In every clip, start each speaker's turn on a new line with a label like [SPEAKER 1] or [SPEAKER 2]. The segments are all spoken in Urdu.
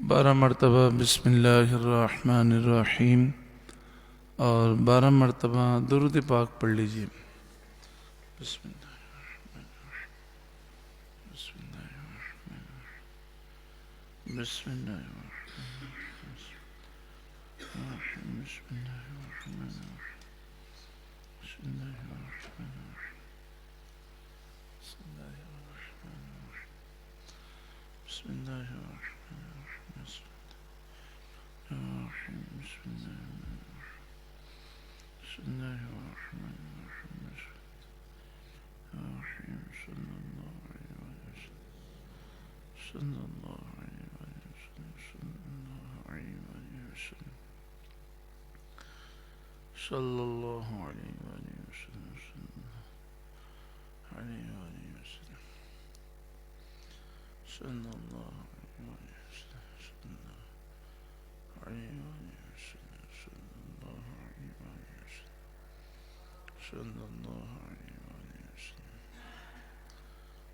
[SPEAKER 1] 12 مرتبہ بسم اللہ الرحمن الرحیم اور 12 مرتبہ درود پاک پڑھ لیجیے۔ بسم اللہ بسم اللہ بسم اللہ بسم اللہ بسم اللہ بسم اللہ صلی اللہ علیہ وآلہ وسلم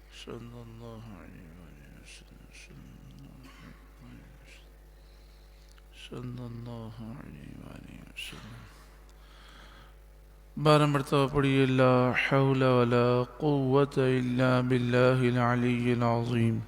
[SPEAKER 1] صلی اللہ علیہ وآلہ وسلم صلی اللہ علیہ وآلہ وسلم صلی اللہ علیہ وآلہ وسلم صلی اللہ علیہ وآلہ وسلم 12 مرتبہ پڑھیے۔ لا حول ولا قوة الا باللہ العلی العظیم۔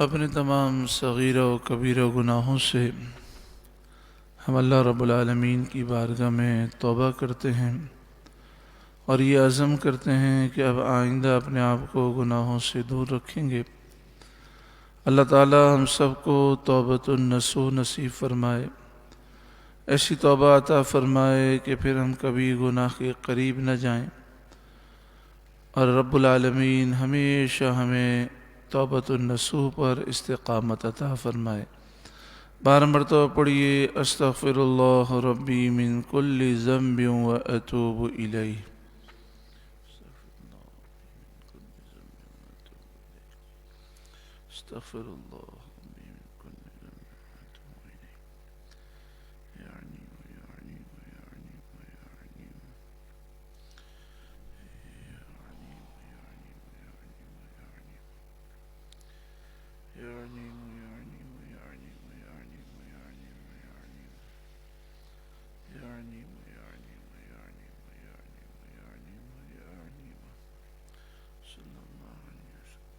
[SPEAKER 1] اپنے تمام صغیرہ و کبیرہ گناہوں سے ہم اللہ رب العالمین کی بارگاہ میں توبہ کرتے ہیں اور یہ عزم کرتے ہیں کہ اب آئندہ اپنے آپ کو گناہوں سے دور رکھیں گے۔ اللہ تعالی ہم سب کو توبۃ النصوح نصیب فرمائے، ایسی توبہ عطا فرمائے کہ پھر ہم کبھی گناہ کے قریب نہ جائیں، اور رب العالمین ہمیشہ ہمیں توبۃ النصوح پر استقامت عطا فرمائے۔ 12 مرتبہ پڑھیے۔ استغفر اللہ ربی من کل ذنب و اتوب الیہ۔ استغفر اللہ ربی من کل ذنب و اتوب الیہ۔ یا علیم یا علیم یا علیم یا علیم یا علیم یا علیم یا علیم یا علیم یا علیم یا علیم یا علیم یا علیم یا علیم یا علیم یا علیم یا علیم یا علیم یا علیم یا علیم صلی اللہ علیہ وسلم۔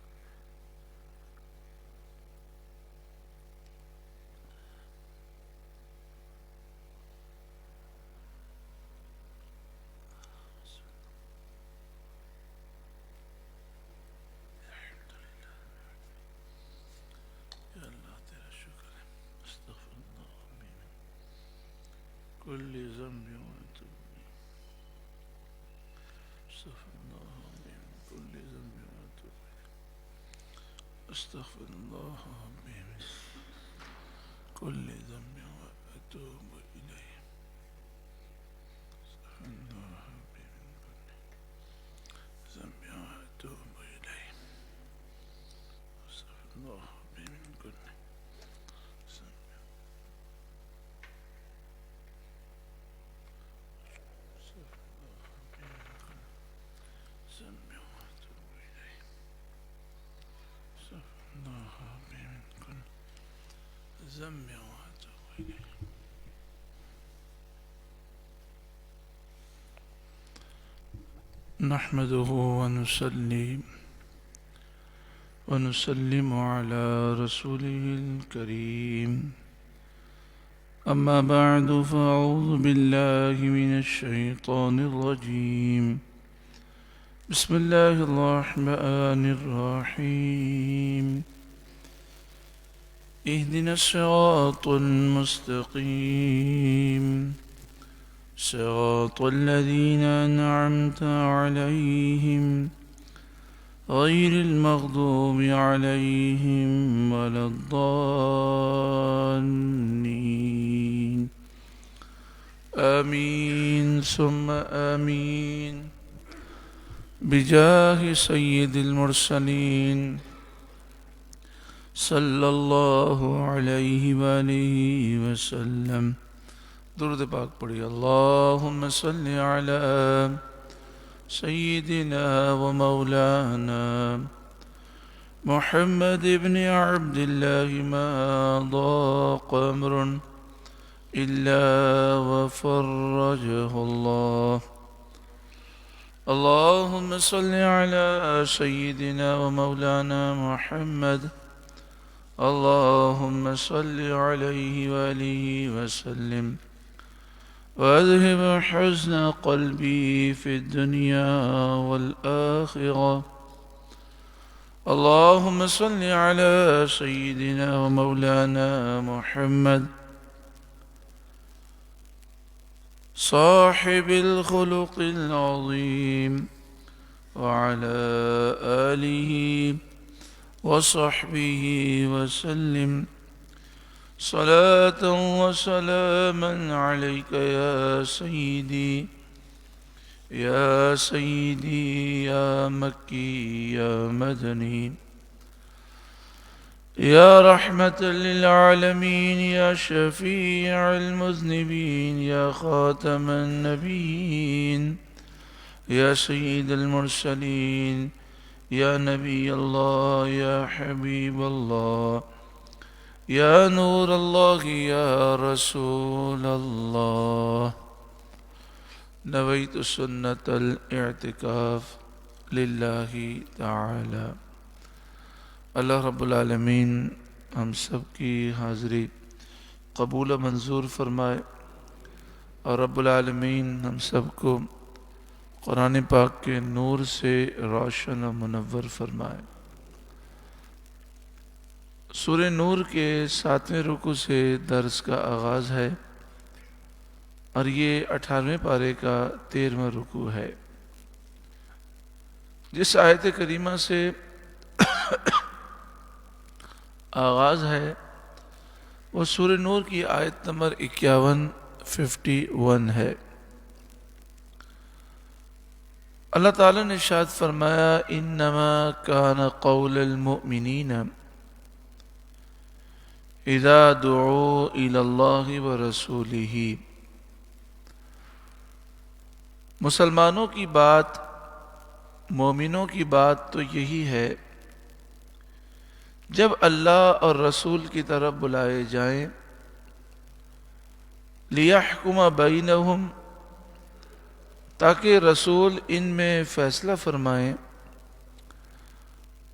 [SPEAKER 1] یا اللہ تیرا شکر ہے۔ استغفر اللہ ربی من کل ذنب و اتوب الیہ۔ استغفر اللہ ربی من کل ذنب و اتوب الیہ۔ استغفر اللہ ربی من کل ذنب و اتوب الیہ۔ استغفر اللہ ربی من کل ذنب و اتوب الیہ۔ استغفر اللہ ربی من کل ذنب۔ زمّ وأتوب إليه. نحمده ونصلي ونسلم على رسوله الكريم. أما بعد فأعوذ بالله من الشيطان الرجيم. بسم الله الرحمن الرحيم. اهدنا الصراط المستقيم صراط الذين أنعمت عليهم غير المغضوب عليهم ولا الضالين. آمين ثم آمين. بجاه سيد المرسلين صلی اللہ علیہ وآلہ وسلم. درود پاک پڑھی. اللہم صلی علی سیدنا و مولانا محمد ابن عبد اللہ ما ضاق امر الا وفرجہ اللہ. اللہم صلی علی سیدنا و مولانا محمد اللهم صل عليه وآله وسلم وأذهب حزن قلبي في الدنيا والآخرة. اللهم صل على سيدنا ومولانا محمد صاحب الخلق العظيم وعلى آله وصحبه وسلم صلاة وسلاما عليك يا سيدي يا سيدي يا مكي يا مدني يا رحمة للعالمين يا شفيع المذنبين يا خاتم النبيين يا سيد المرسلين يا نبي الله يا حبيب الله يا نور الله يا رسول الله. نويت سنة الاعتكاف لله تعالى. اللہ رب العالمین ہم سب کی حاضری قبول و منظور فرمائے اور رب العالمین ہم سب کو قرآن پاک کے نور سے روشن و منور فرمائے. سورہ نور کے 7ویں رکوع سے درس کا آغاز ہے اور یہ 18ویں پارے کا 13واں رکوع ہے. جس آیت کریمہ سے آغاز ہے وہ سورہ نور کی آیت نمبر 51 ہے. اللہ تعالیٰ نے ارشاد فرمایا انما کان قول المؤمنین اذا دعوا الی اللہ ورسولہ. مسلمانوں کی بات، مومنوں کی بات تو یہی ہے جب اللہ اور رسول کی طرف بلائے جائیں لیحکم بینہم تاکہ رسول ان میں فیصلہ فرمائیں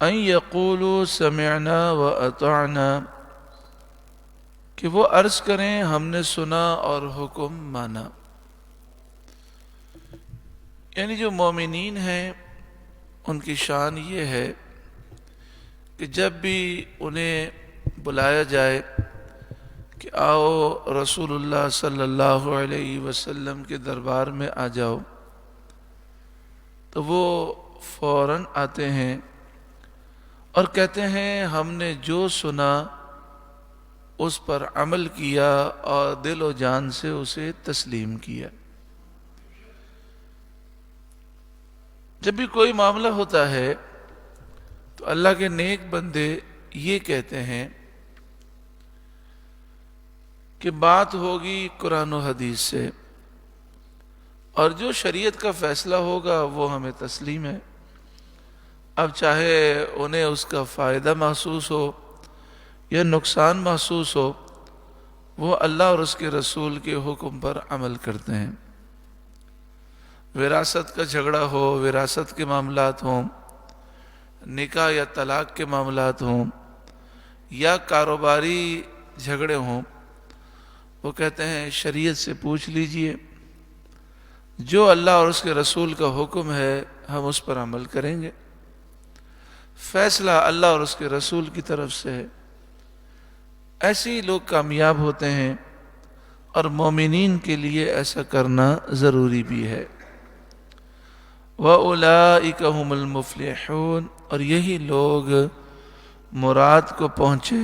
[SPEAKER 1] ان یقولوا سمعنا واطعنا کہ وہ عرض کریں ہم نے سنا اور حکم مانا. یعنی جو مومنین ہیں ان کی شان یہ ہے کہ جب بھی انہیں بلایا جائے کہ آؤ رسول اللہ صلی اللہ علیہ وسلم کے دربار میں آ جاؤ تو وہ فوراً آتے ہیں اور کہتے ہیں ہم نے جو سنا اس پر عمل کیا اور دل و جان سے اسے تسلیم کیا. جب بھی کوئی معاملہ ہوتا ہے تو اللہ کے نیک بندے یہ کہتے ہیں کہ بات ہوگی قرآن و حدیث سے اور جو شریعت کا فیصلہ ہوگا وہ ہمیں تسلیم ہے. اب چاہے انہیں اس کا فائدہ محسوس ہو یا نقصان محسوس ہو وہ اللہ اور اس کے رسول کے حکم پر عمل کرتے ہیں۔ وراثت کا جھگڑا ہو، وراثت کے معاملات ہوں، نکاح یا طلاق کے معاملات ہوں، یا کاروباری جھگڑے ہوں، وہ کہتے ہیں شریعت سے پوچھ لیجئے، جو اللہ اور اس کے رسول کا حکم ہے ہم اس پر عمل کریں گے، فیصلہ اللہ اور اس کے رسول کی طرف سے ہے۔ ایسے ہی لوگ کامیاب ہوتے ہیں، اور مومنین کے لیے ایسا کرنا ضروری بھی ہے۔ وَأُولَئِكَ هُمُ الْمُفْلِحُونَ، اور یہی لوگ مراد کو پہنچے،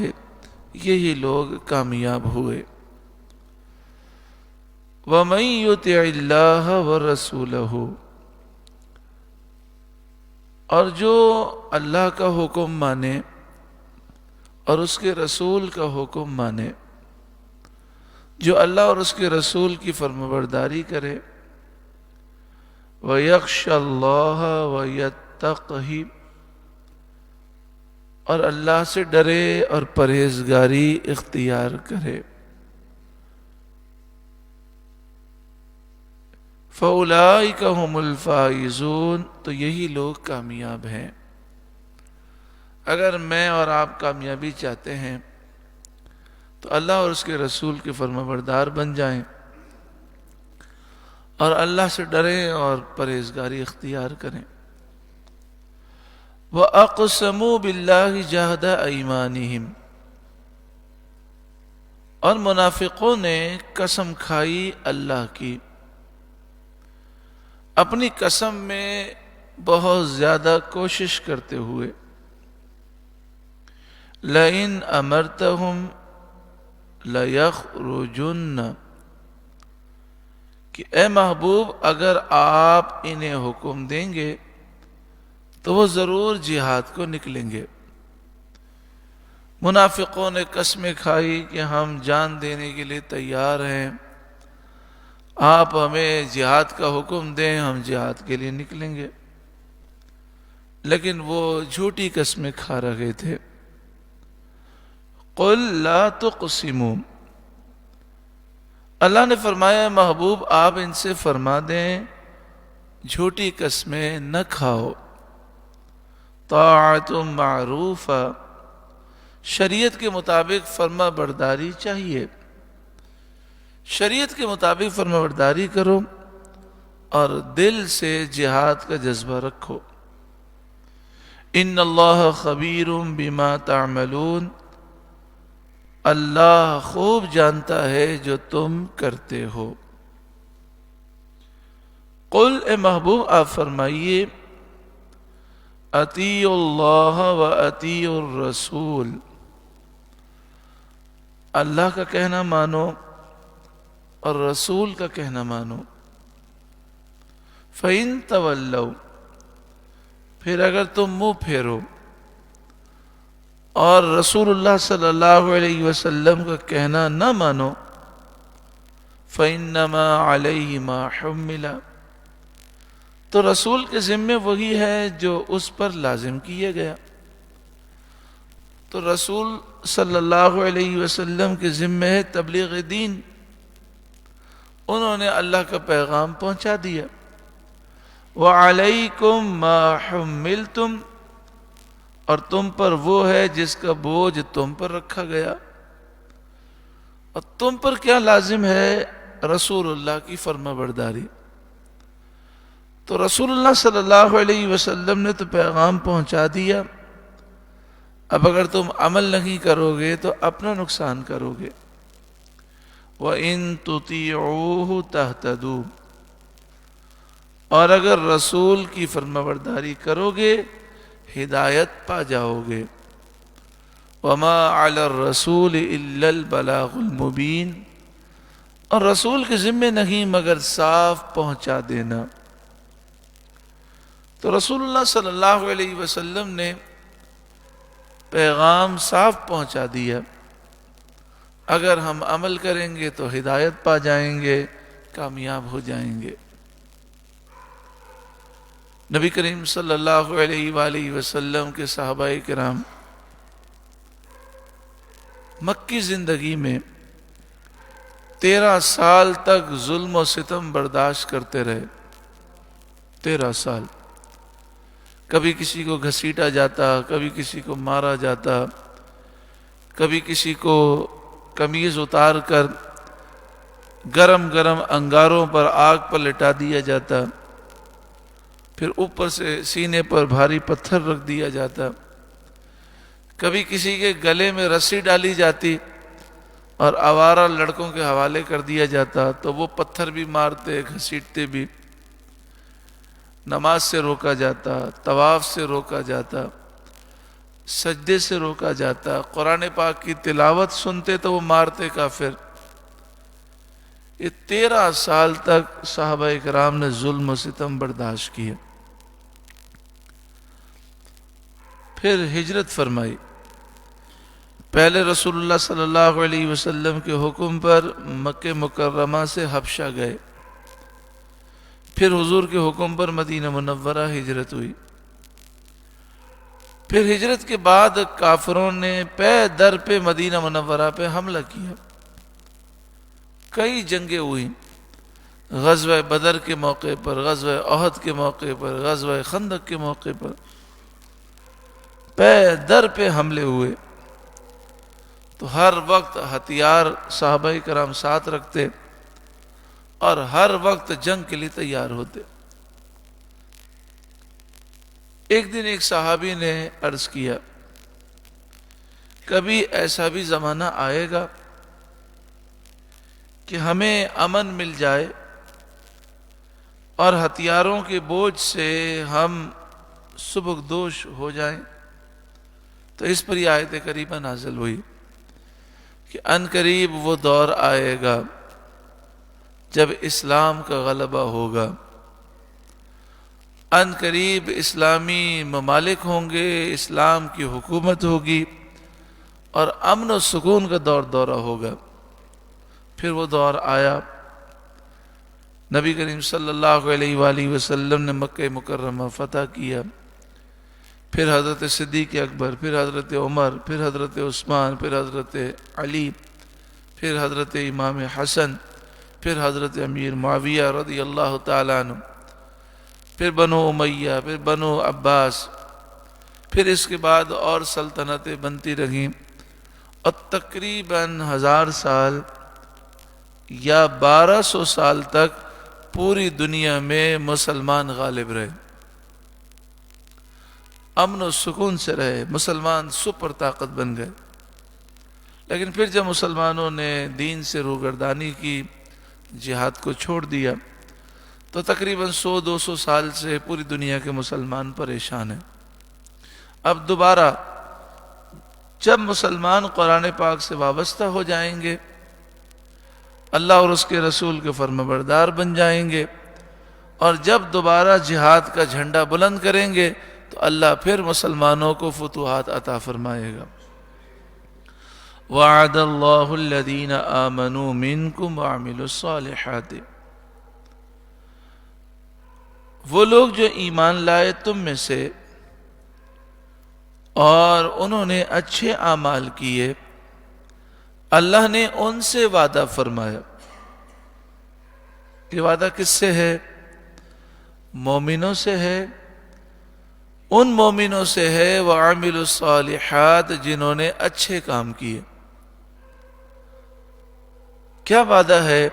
[SPEAKER 1] یہی لوگ کامیاب ہوئے۔ وَمَن يُطِعِ اللَّهَ وَرَسُولَهُ، اور جو اللہ کا حکم مانے اور اس کے رسول کا حکم مانے، جو اللہ اور اس کے رسول کی فرمانبرداری کرے، وَيَخْشَ اللَّهَ وَيَتَّقْهِ، اور اللہ سے ڈرے اور پرہیزگاری اختیار کرے، فَأُولَئِكَ هُمُ الْفَائِزُونَ، تو یہی لوگ کامیاب ہیں۔ اگر میں اور آپ کامیابی چاہتے ہیں تو اللہ اور اس کے رسول کے فرمانبردار بن جائیں، اور اللہ سے ڈریں اور پرہیزگاری اختیار کریں۔ وَأَقْسَمُوا بِاللَّهِ جَهْدَ أَيْمَانِهِمْ، اور منافقوں نے قسم کھائی اللہ کی، اپنی قسم میں بہت زیادہ کوشش کرتے ہوئے، لَإِنْ أَمَرْتَهُمْ لَيَخْرُجُنَّ، کہ اے محبوب اگر آپ انہیں حکم دیں گے تو وہ ضرور جہاد کو نکلیں گے۔ منافقوں نے قسمیں کھائی کہ ہم جان دینے کے لیے تیار ہیں، آپ ہمیں جہاد کا حکم دیں ہم جہاد کے لیے نکلیں گے، لیکن وہ جھوٹی قسمیں کھا رہے تھے۔ قُلْ لَا تُقْسِمُوا، اللہ نے فرمایا محبوب آپ ان سے فرما دیں جھوٹی قسمیں نہ کھاؤ۔ طاعت معروفہ، شریعت کے مطابق فرما برداری چاہیے، شریعت کے مطابق فرما برداری کرو اور دل سے جہاد کا جذبہ رکھو۔ ان اللہ خبیر بما تعملون، اللہ خوب جانتا ہے جو تم کرتے ہو۔ قل، اے محبوب آپ فرمائیے، اطیعوا اللہ و اطیعوا الرسول، اللہ کا کہنا مانو اور رسول کا کہنا مانو۔ فَإِن تَوَلَّوْا، پھر اگر تم منہ پھیرو اور رسول اللہ صلی اللہ علیہ وسلم کا کہنا نہ مانو، فَإِنَّمَا عَلَيْهِ مَا حُمِّلَ، تو رسول کے ذمے وہی ہے جو اس پر لازم کیا گیا۔ تو رسول صلی اللہ علیہ وسلم کے ذمے ہے تبلیغ دین، انہوں نے اللہ کا پیغام پہنچا دیا۔ وَعَلَيْكُمْ مَا حُمِّلْتُمْ، اور تم پر وہ ہے جس کا بوجھ تم پر رکھا گیا، اور تم پر کیا لازم ہے؟ رسول اللہ کی فرما برداری۔ تو رسول اللہ صلی اللہ علیہ وسلم نے تو پیغام پہنچا دیا، اب اگر تم عمل نہیں کرو گے تو اپنا نقصان کرو گے۔ وَإِن تُطِيعُوهُ تَهْتَدُوا، اور اگر رسول کی فرمانبرداری کرو گے ہدایت پا جاؤ گے۔ وَمَا عَلَى الرَّسُولِ إِلَّا الْبَلَاغُ الْمُبِينُ، اور رسول کے ذمے نہیں مگر صاف پہنچا دینا۔ تو رسول اللہ صلی اللہ علیہ وسلم نے پیغام صاف پہنچا دیا، اگر ہم عمل کریں گے تو ہدایت پا جائیں گے، کامیاب ہو جائیں گے۔ نبی کریم صلی اللہ علیہ وآلہ وسلم کے صحابہ کرام مکی زندگی میں 13 سال تک ظلم و ستم برداشت کرتے رہے. 13 سال. کبھی کسی کو گھسیٹا جاتا، کبھی کسی کو مارا جاتا، کبھی کسی کو قمیض اتار کر گرم گرم انگاروں پر آگ پر لٹا دیا جاتا، پھر اوپر سے سینے پر بھاری پتھر رکھ دیا جاتا، کبھی کسی کے گلے میں رسی ڈالی جاتی اور آوارہ لڑکوں کے حوالے کر دیا جاتا تو وہ پتھر بھی مارتے، گھسیٹتے بھی. نماز سے روکا جاتا، طواف سے روکا جاتا، سجدے سے روکا جاتا، قرآن پاک کی تلاوت سنتے تو وہ مارتے کافر. یہ 13 سال تک صحابہ کرام نے ظلم و ستم برداشت کیا. پھر ہجرت فرمائی. پہلے رسول اللہ صلی اللہ علیہ وسلم کے حکم پر مکہ مکرمہ سے حبشہ گئے، پھر حضور کے حکم پر مدینہ منورہ ہجرت ہوئی. پھر ہجرت کے بعد کافروں نے پے در پہ مدینہ منورہ پہ حملہ کیا. کئی جنگیں ہوئیں، غزوہ بدر کے موقع پر، غزوہ احد کے موقع پر، غزوہ خندق کے موقع پر پے در پہ حملے ہوئے. تو ہر وقت ہتھیار صحابہ کرام ساتھ رکھتے اور ہر وقت جنگ کے لیے تیار ہوتے. ایک دن ایک صحابی نے عرض کیا، کبھی ایسا بھی زمانہ آئے گا کہ ہمیں امن مل جائے اور ہتھیاروں کے بوجھ سے ہم سبکدوش ہو جائیں. تو اس پر یہ آیت کریمہ نازل ہوئی کہ ان قریب وہ دور آئے گا جب اسلام کا غلبہ ہوگا، ان قریب اسلامی ممالک ہوں گے، اسلام کی حکومت ہوگی اور امن و سکون کا دورہ ہوگا. پھر وہ دور آیا. نبی کریم صلی اللہ علیہ وآلہ وسلم نے مکہ مکرمہ فتح کیا. پھر حضرت صدیق اکبر، پھر حضرت عمر، پھر حضرت عثمان، پھر حضرت علی، پھر حضرت امام حسن، پھر حضرت امیر معاویہ رضی اللہ تعالیٰ عنہ، پھر بنو امیہ، پھر بنو عباس، پھر اس کے بعد اور سلطنتیں بنتی رہیں اور تقریباً 1000 سال یا 1200 سال تک پوری دنیا میں مسلمان غالب رہے، امن و سکون سے رہے، مسلمان سپر طاقت بن گئے. لیکن پھر جب مسلمانوں نے دین سے روگردانی کی، جہاد کو چھوڑ دیا، تو تقریباً 100-200 سال سے پوری دنیا کے مسلمان پریشان ہیں. اب دوبارہ جب مسلمان قرآن پاک سے وابستہ ہو جائیں گے، اللہ اور اس کے رسول کے فرمانبردار بن جائیں گے، اور جب دوبارہ جہاد کا جھنڈا بلند کریں گے تو اللہ پھر مسلمانوں کو فتوحات عطا فرمائے گا. وعد اللہ الذین آمنوا منکم وعملوا الصالحات، وہ لوگ جو ایمان لائے تم میں سے اور انہوں نے اچھے اعمال کیے، اللہ نے ان سے وعدہ فرمایا. یہ وعدہ کس سے ہے؟ مومنوں سے ہے. ان مومنوں سے ہے وعملوا الصالحات، جنہوں نے اچھے کام کیے. کیا وعدہ ہے؟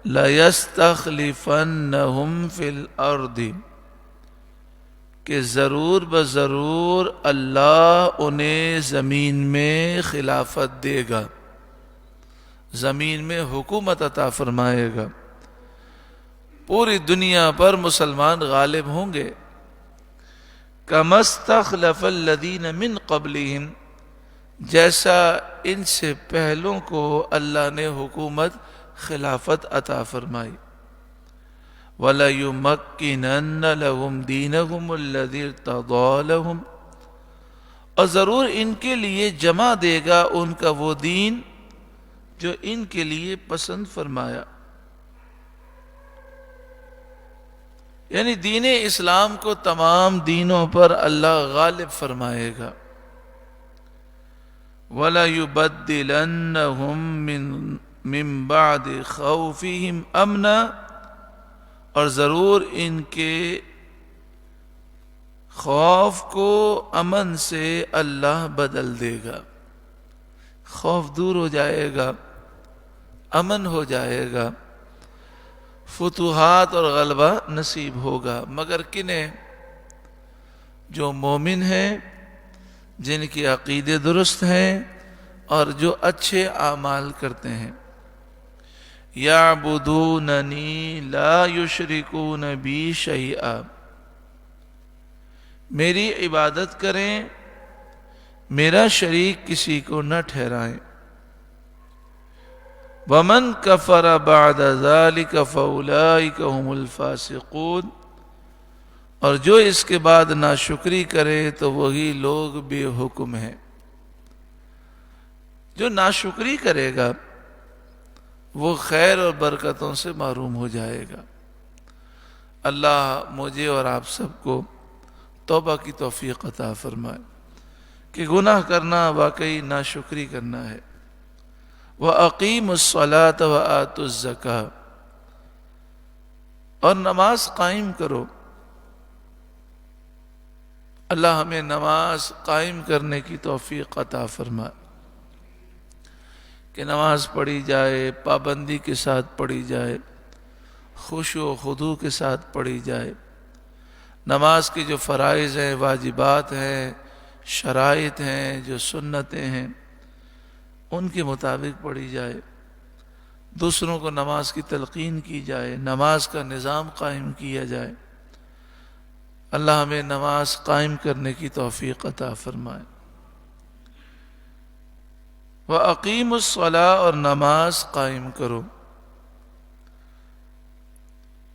[SPEAKER 1] لَيَسْتَخْلِفَنَّهُمْ فِي الْأَرْضِ، کہ ضرور بضرور اللہ انہیں زمین میں خلافت دے گا، زمین میں حکومت عطا فرمائے گا، پوری دنیا پر مسلمان غالب ہوں گے. كَمَا اسْتَخْلَفَ الَّذِينَ مِنْ قَبْلِهِمْ، جیسا ان سے پہلوں کو اللہ نے حکومت خلافت عطا فرمائی. وَلَيُمَكِّنَنَّ لَهُمْ دِينَهُمُ الَّذِي ارْتَضَىٰ لَهُمْ، اور ضرور ان کے لیے جمع دے گا ان کا وہ دین جو ان کے لیے پسند فرمایا. یعنی دین اسلام کو تمام دینوں پر اللہ غالب فرمائے گا. وَلَيُبَدِّلَنَّهُمْ مِنْ من بعد خوفہم امنا، اور ضرور ان کے خوف کو امن سے اللہ بدل دے گا. خوف دور ہو جائے گا، امن ہو جائے گا، فتوحات اور غلبہ نصیب ہوگا. مگر کنہیں؟ جو مومن ہیں، جن کی عقیدے درست ہیں اور جو اچھے اعمال کرتے ہیں. یعبدوننی لا یشرکون بی شیئا، میری عبادت کریں، میرا شریک کسی کو نہ ٹھہرائیں. ومن کفر بعد ذلک فاولئک هم الفاسقون، اور جو اس کے بعد ناشکری کرے تو وہی لوگ بے حکم ہیں. جو ناشکری کرے گا وہ خیر اور برکتوں سے محروم ہو جائے گا. اللہ مجھے اور آپ سب کو توبہ کی توفیق عطا فرمائے کہ گناہ کرنا واقعی ناشکری کرنا ہے. وَأَقِيمُوا الصَّلَاةَ وَآتُوا الزَّكَاةَ، اور نماز قائم کرو. اللہ ہمیں نماز قائم کرنے کی توفیق عطا فرمائے کہ نماز پڑھی جائے، پابندی کے ساتھ پڑھی جائے، خشوع و خضوع کے ساتھ پڑھی جائے. نماز کے جو فرائض ہیں، واجبات ہیں، شرائط ہیں، جو سنتیں ہیں، ان کے مطابق پڑھی جائے. دوسروں کو نماز کی تلقین کی جائے، نماز کا نظام قائم کیا جائے. اللہ ہمیں نماز قائم کرنے کی توفیق عطا فرمائے. وَأَقِيمُوا الصَّلَاةَ، اور نماز قائم کرو.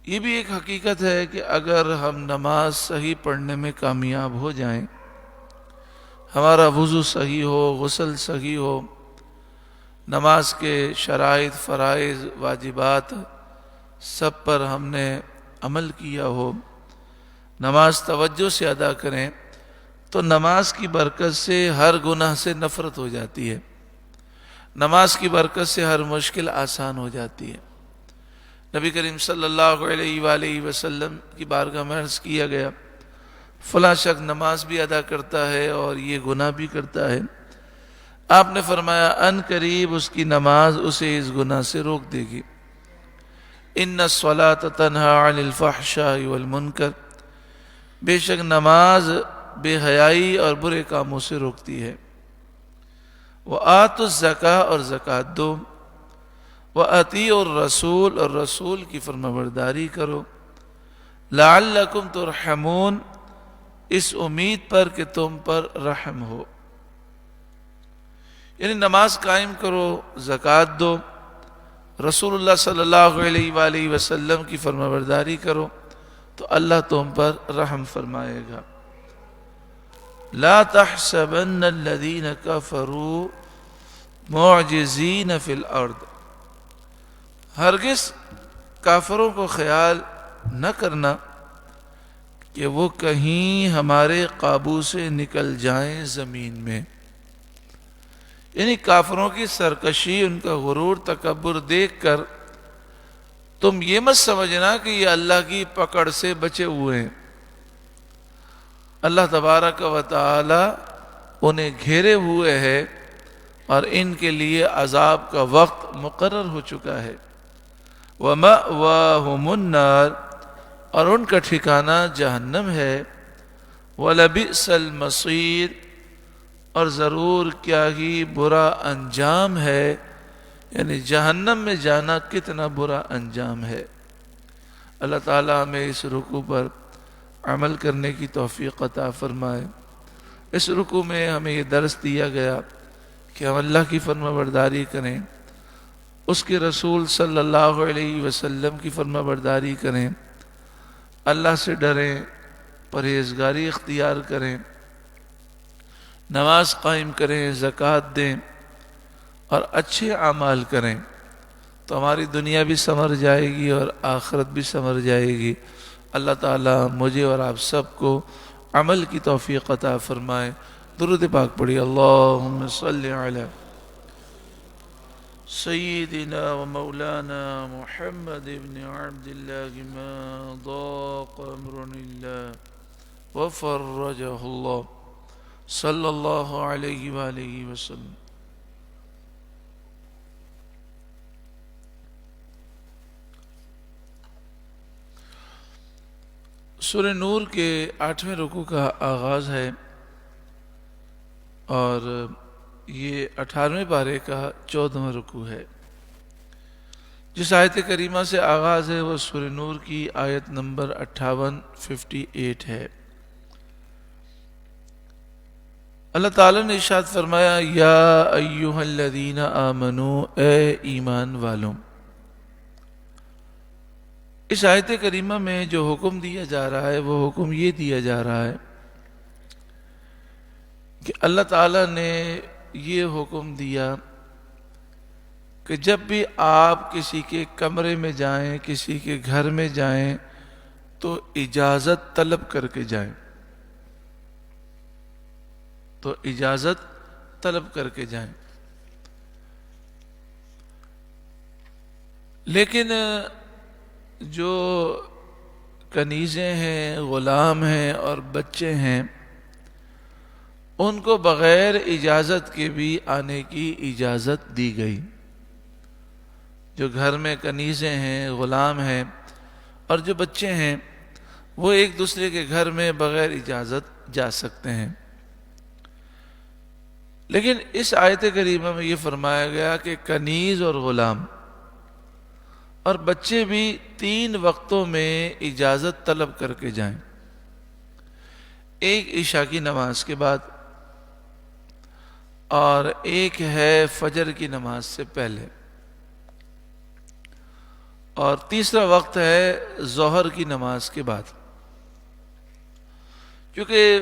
[SPEAKER 1] یہ بھی ایک حقیقت ہے کہ اگر ہم نماز صحیح پڑھنے میں کامیاب ہو جائیں، ہمارا وضو صحیح ہو، غسل صحیح ہو، نماز کے شرائط، فرائض، واجبات سب پر ہم نے عمل کیا ہو، نماز توجہ سے ادا کریں، تو نماز کی برکت سے ہر گناہ سے نفرت ہو جاتی ہے. نماز کی برکت سے ہر مشکل آسان ہو جاتی ہے. نبی کریم صلی اللہ علیہ وآلہ وسلم کی بارگاہ میں عرض کیا گیا، فلاں شخص نماز بھی ادا کرتا ہے اور یہ گناہ بھی کرتا ہے. آپ نے فرمایا ان قریب اس کی نماز اسے اس گناہ سے روک دے گی. ان الصلاۃ تنہی عن الفحشاء والمنکر، بے شک نماز بے حیائی اور برے کاموں سے روکتی ہے. وآتوا الزکاۃ، اور زکوٰۃ دو. وَأَطِیعُوا الرَّسُولَ، اور رسول کی فرمانبرداری کرو. لَعَلَّکُمْ تُرْحَمُونَ، اس امید پر کہ تم پر رحم ہو. یعنی نماز قائم کرو، زکوٰۃ دو، رسول اللہ صلی اللہ علیہ وآلہ وسلم کی فرمانبرداری کرو تو اللہ تم پر رحم فرمائے گا. لا تحسبن الذین کفروا معجزین فی الارض، ہرگز کافروں کو خیال نہ کرنا کہ وہ کہیں ہمارے قابو سے نکل جائیں زمین میں. یعنی کافروں کی سرکشی، ان کا غرور، تکبر دیکھ کر تم یہ مت سمجھنا کہ یہ اللہ کی پکڑ سے بچے ہوئے ہیں. اللہ تبارک و تعالی انہیں گھیرے ہوئے ہے اور ان کے لیے عذاب کا وقت مقرر ہو چکا ہے. وَمَأْوَاهُمُ النَّارُ، اور ان کا ٹھکانہ جہنم ہے. وَلَبِئْسَ الْمَصِيرُ، اور ضرور کیا ہی برا انجام ہے. یعنی جہنم میں جانا کتنا برا انجام ہے. اللہ تعالی ہمیں اس رکوع پر عمل کرنے کی توفیق عطا فرمائے. اس رکوع میں ہمیں یہ درس دیا گیا کہ ہم اللہ کی فرمانبرداری کریں، اس کے رسول صلی اللہ علیہ وسلم کی فرمانبرداری کریں، اللہ سے ڈریں، پرہیزگاری اختیار کریں، نماز قائم کریں، زکوٰۃ دیں اور اچھے اعمال کریں تو ہماری دنیا بھی سنور جائے گی اور آخرت بھی سنور جائے گی. اللہ تعالی مجھے اور آپ سب کو عمل کی توفیق عطا فرمائے. درود پاک پڑھی. اللہم صلی علی سيدنا ومولانا محمد بن عبد الله ما ضاق أمر الله وفرجه الله صلى الله عليه وآله وسلم. سورہ نور کے 8ویں رکوع کا آغاز ہے اور یہ 18ویں پارے کا 14واں رکوع ہے. جس آیت کریمہ سے آغاز ہے وہ سورہ نور کی آیت نمبر 58 ہے. اللہ تعالیٰ نے ارشاد فرمایا یا ایہا الذین آمنو، اے ایمان والوں. اس آیت کریمہ میں جو حکم دیا جا رہا ہے وہ حکم یہ دیا جا رہا ہے کہ اللہ تعالیٰ نے یہ حکم دیا کہ جب بھی آپ کسی کے کمرے میں جائیں، کسی کے گھر میں جائیں تو اجازت طلب کر کے جائیں، تو اجازت طلب کر کے جائیں. لیکن جو کنیزیں ہیں، غلام ہیں اور بچے ہیں، ان کو بغیر اجازت کے بھی آنے کی اجازت دی گئی. جو گھر میں کنیزیں ہیں، غلام ہیں اور جو بچے ہیں وہ ایک دوسرے کے گھر میں بغیر اجازت جا سکتے ہیں. لیکن اس آیت کریمہ میں یہ فرمایا گیا کہ کنیز اور غلام اور بچے بھی 3 وقتوں میں اجازت طلب کر کے جائیں. ایک عشاء کی نماز کے بعد اور ایک ہے فجر کی نماز سے پہلے، اور تیسرا وقت ہے ظہر کی نماز کے بعد. کیونکہ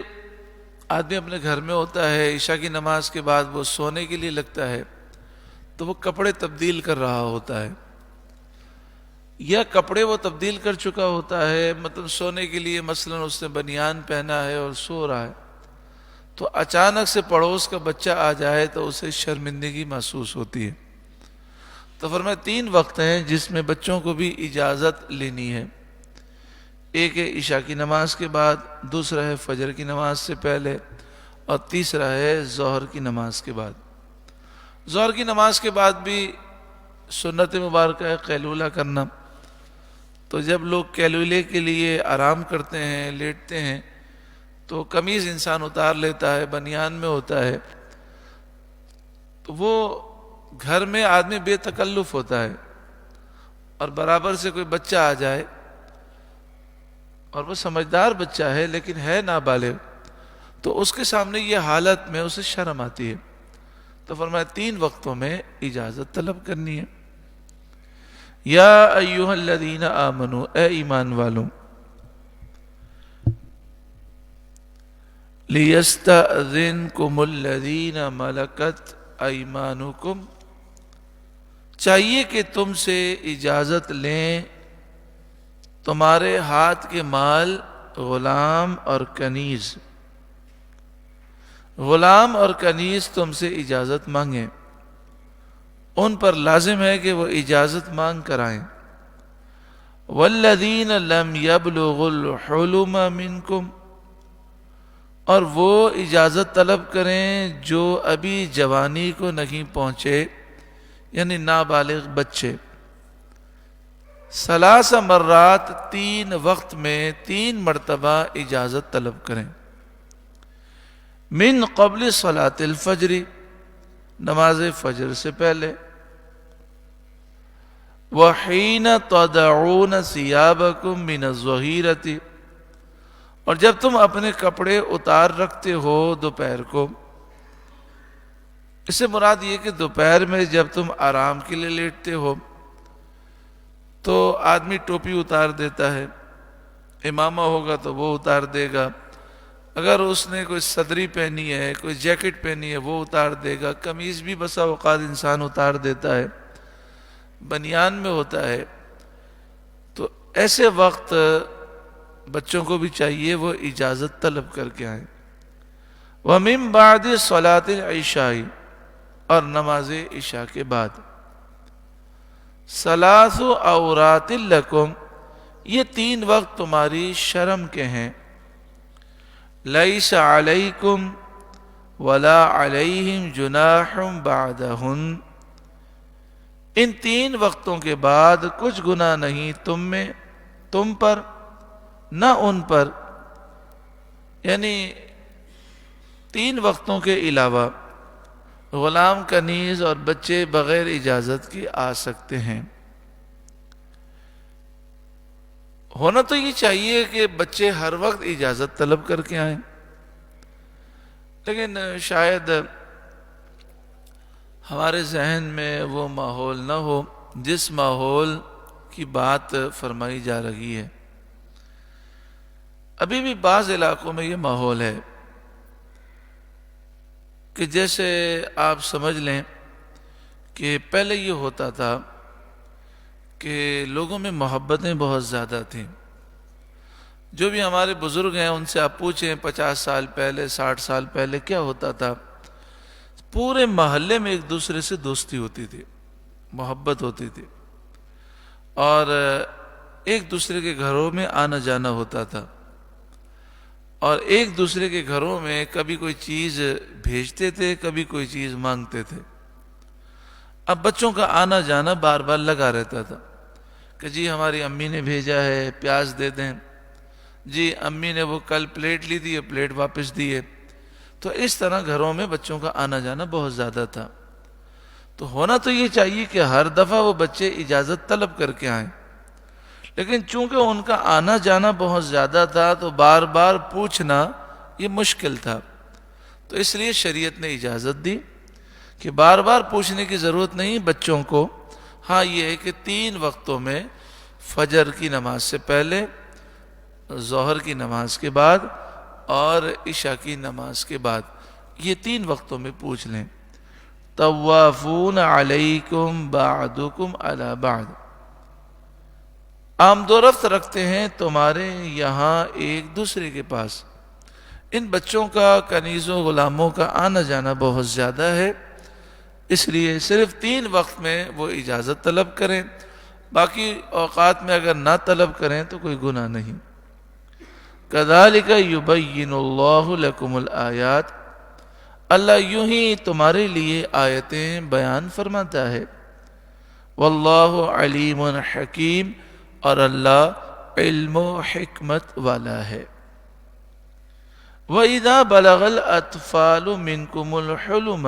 [SPEAKER 1] آدمی اپنے گھر میں ہوتا ہے، عشاء کی نماز کے بعد وہ سونے کے لیے لگتا ہے تو وہ کپڑے تبدیل کر رہا ہوتا ہے، یا کپڑے وہ تبدیل کر چکا ہوتا ہے، مطلب سونے کے لیے مثلا اس نے بنیان پہنا ہے اور سو رہا ہے، تو اچانک سے پڑوس کا بچہ آ جائے تو اسے شرمندگی محسوس ہوتی ہے. تو فرمایا 3 وقت ہیں جس میں بچوں کو بھی اجازت لینی ہے. ایک ہے عشاء کی نماز کے بعد، دوسرا ہے فجر کی نماز سے پہلے، اور تیسرا ہے ظہر کی نماز کے بعد. ظہر کی نماز کے بعد بھی سنت مبارکہ ہے قیلولہ کرنا. تو جب لوگ قیلولے کے لیے آرام کرتے ہیں، لیٹتے ہیں، تو قمیض انسان اتار لیتا ہے، بنیان میں ہوتا ہے، تو وہ گھر میں آدمی بے تکلف ہوتا ہے، اور برابر سے کوئی بچہ آ جائے اور وہ سمجھدار بچہ ہے لیکن ہے نابالغ، تو اس کے سامنے یہ حالت میں اسے شرم آتی ہے. تو فرمایا 3 وقتوں میں اجازت طلب کرنی ہے. یا ایہا الذین آمنو، اے ایمان والوں. لیستأذنکم الذین ملکت ایمانکم، چاہیے کہ تم سے اجازت لیں تمہارے ہاتھ کے مال غلام اور کنیز. غلام اور کنیز تم سے اجازت مانگیں، ان پر لازم ہے کہ وہ اجازت مانگ کر آئیں. والذین لم یبلغوا الحلم منکم، اور وہ اجازت طلب کریں جو ابھی جوانی کو نہیں پہنچے، یعنی نابالغ بچے. 3 مرات 3 وقت میں 3 مرتبہ اجازت طلب کریں. من قبل صلاۃ الفجر، نماز فجر سے پہلے. وحین تضعون ثیابکم من الظہیرۃ، اور جب تم اپنے کپڑے اتار رکھتے ہو دوپہر کو. اس سے مراد یہ کہ دوپہر میں جب تم آرام کے لیے لیٹتے ہو تو آدمی ٹوپی اتار دیتا ہے، امامہ ہوگا تو وہ اتار دے گا، اگر اس نے کوئی صدری پہنی ہے، کوئی جیکٹ پہنی ہے وہ اتار دے گا، قمیض بھی بسا اوقات انسان اتار دیتا ہے، بنیان میں ہوتا ہے. تو ایسے وقت بچوں کو بھی چاہیے وہ اجازت طلب کر کے آئیں. وَمِن بَعْدِ صَلَاةِ الْعِشَاءِ، اور نماز عشاء کے بعد. ثلاث عورات لکم، یہ 3 وقت تمہاری شرم کے ہیں. لیس علیکم ولا علیہم جناح بعدہن، ان 3 وقتوں کے بعد کچھ گناہ نہیں تم پر نہ ان پر. یعنی 3 وقتوں کے علاوہ غلام کنیز اور بچے بغیر اجازت کے آ سکتے ہیں. ہونا تو یہ چاہیے کہ بچے ہر وقت اجازت طلب کر کے آئیں، لیکن شاید ہمارے ذہن میں وہ ماحول نہ ہو جس ماحول کی بات فرمائی جا رہی ہے. ابھی بھی بعض علاقوں میں یہ ماحول ہے کہ جیسے آپ سمجھ لیں کہ پہلے یہ ہوتا تھا کہ لوگوں میں محبتیں بہت زیادہ تھیں. جو بھی ہمارے بزرگ ہیں ان سے آپ پوچھیں 50 سال پہلے 60 سال پہلے کیا ہوتا تھا. پورے محلے میں ایک دوسرے سے دوستی ہوتی تھی، محبت ہوتی تھی، اور ایک دوسرے کے گھروں میں آنا جانا ہوتا تھا، اور ایک دوسرے کے گھروں میں کبھی کوئی چیز بھیجتے تھے، کبھی کوئی چیز مانگتے تھے. اب بچوں کا آنا جانا بار بار لگا رہتا تھا کہ جی ہماری امی نے بھیجا ہے پیاز دے دیں، جی امی نے وہ کل پلیٹ لی تھی پلیٹ واپس دی ہے. تو اس طرح گھروں میں بچوں کا آنا جانا بہت زیادہ تھا. تو ہونا تو یہ چاہیے کہ ہر دفعہ وہ بچے اجازت طلب کر کے آئیں، لیکن چونکہ ان کا آنا جانا بہت زیادہ تھا تو بار بار پوچھنا یہ مشکل تھا. تو اس لیے شریعت نے اجازت دی کہ بار بار پوچھنے کی ضرورت نہیں بچوں کو. ہاں یہ ہے کہ 3 وقتوں میں فجر کی نماز سے پہلے، ظہر کی نماز کے بعد اور عشاء کی نماز کے بعد، یہ 3 وقتوں میں پوچھ لیں. طوافون علیکم بعدکم علی بعد، آمد و رفت رکھتے ہیں تمہارے یہاں ایک دوسرے کے پاس. ان بچوں کا کنیزوں غلاموں کا آنا جانا بہت زیادہ ہے، اس لیے صرف 3 وقت میں وہ اجازت طلب کریں، باقی اوقات میں اگر نہ طلب کریں تو کوئی گناہ نہیں. کذالک یبین اللہ لکم الآیات، اللہ یوں ہی تمہارے لیے آیتیں بیان فرماتا ہے. واللہ علیم حکیم، اور اللہ علم و حکمت والا ہے. وَإِذَا بَلَغَ الْأَطْفَالُ مِنْكُمُ الْحُلُمَ،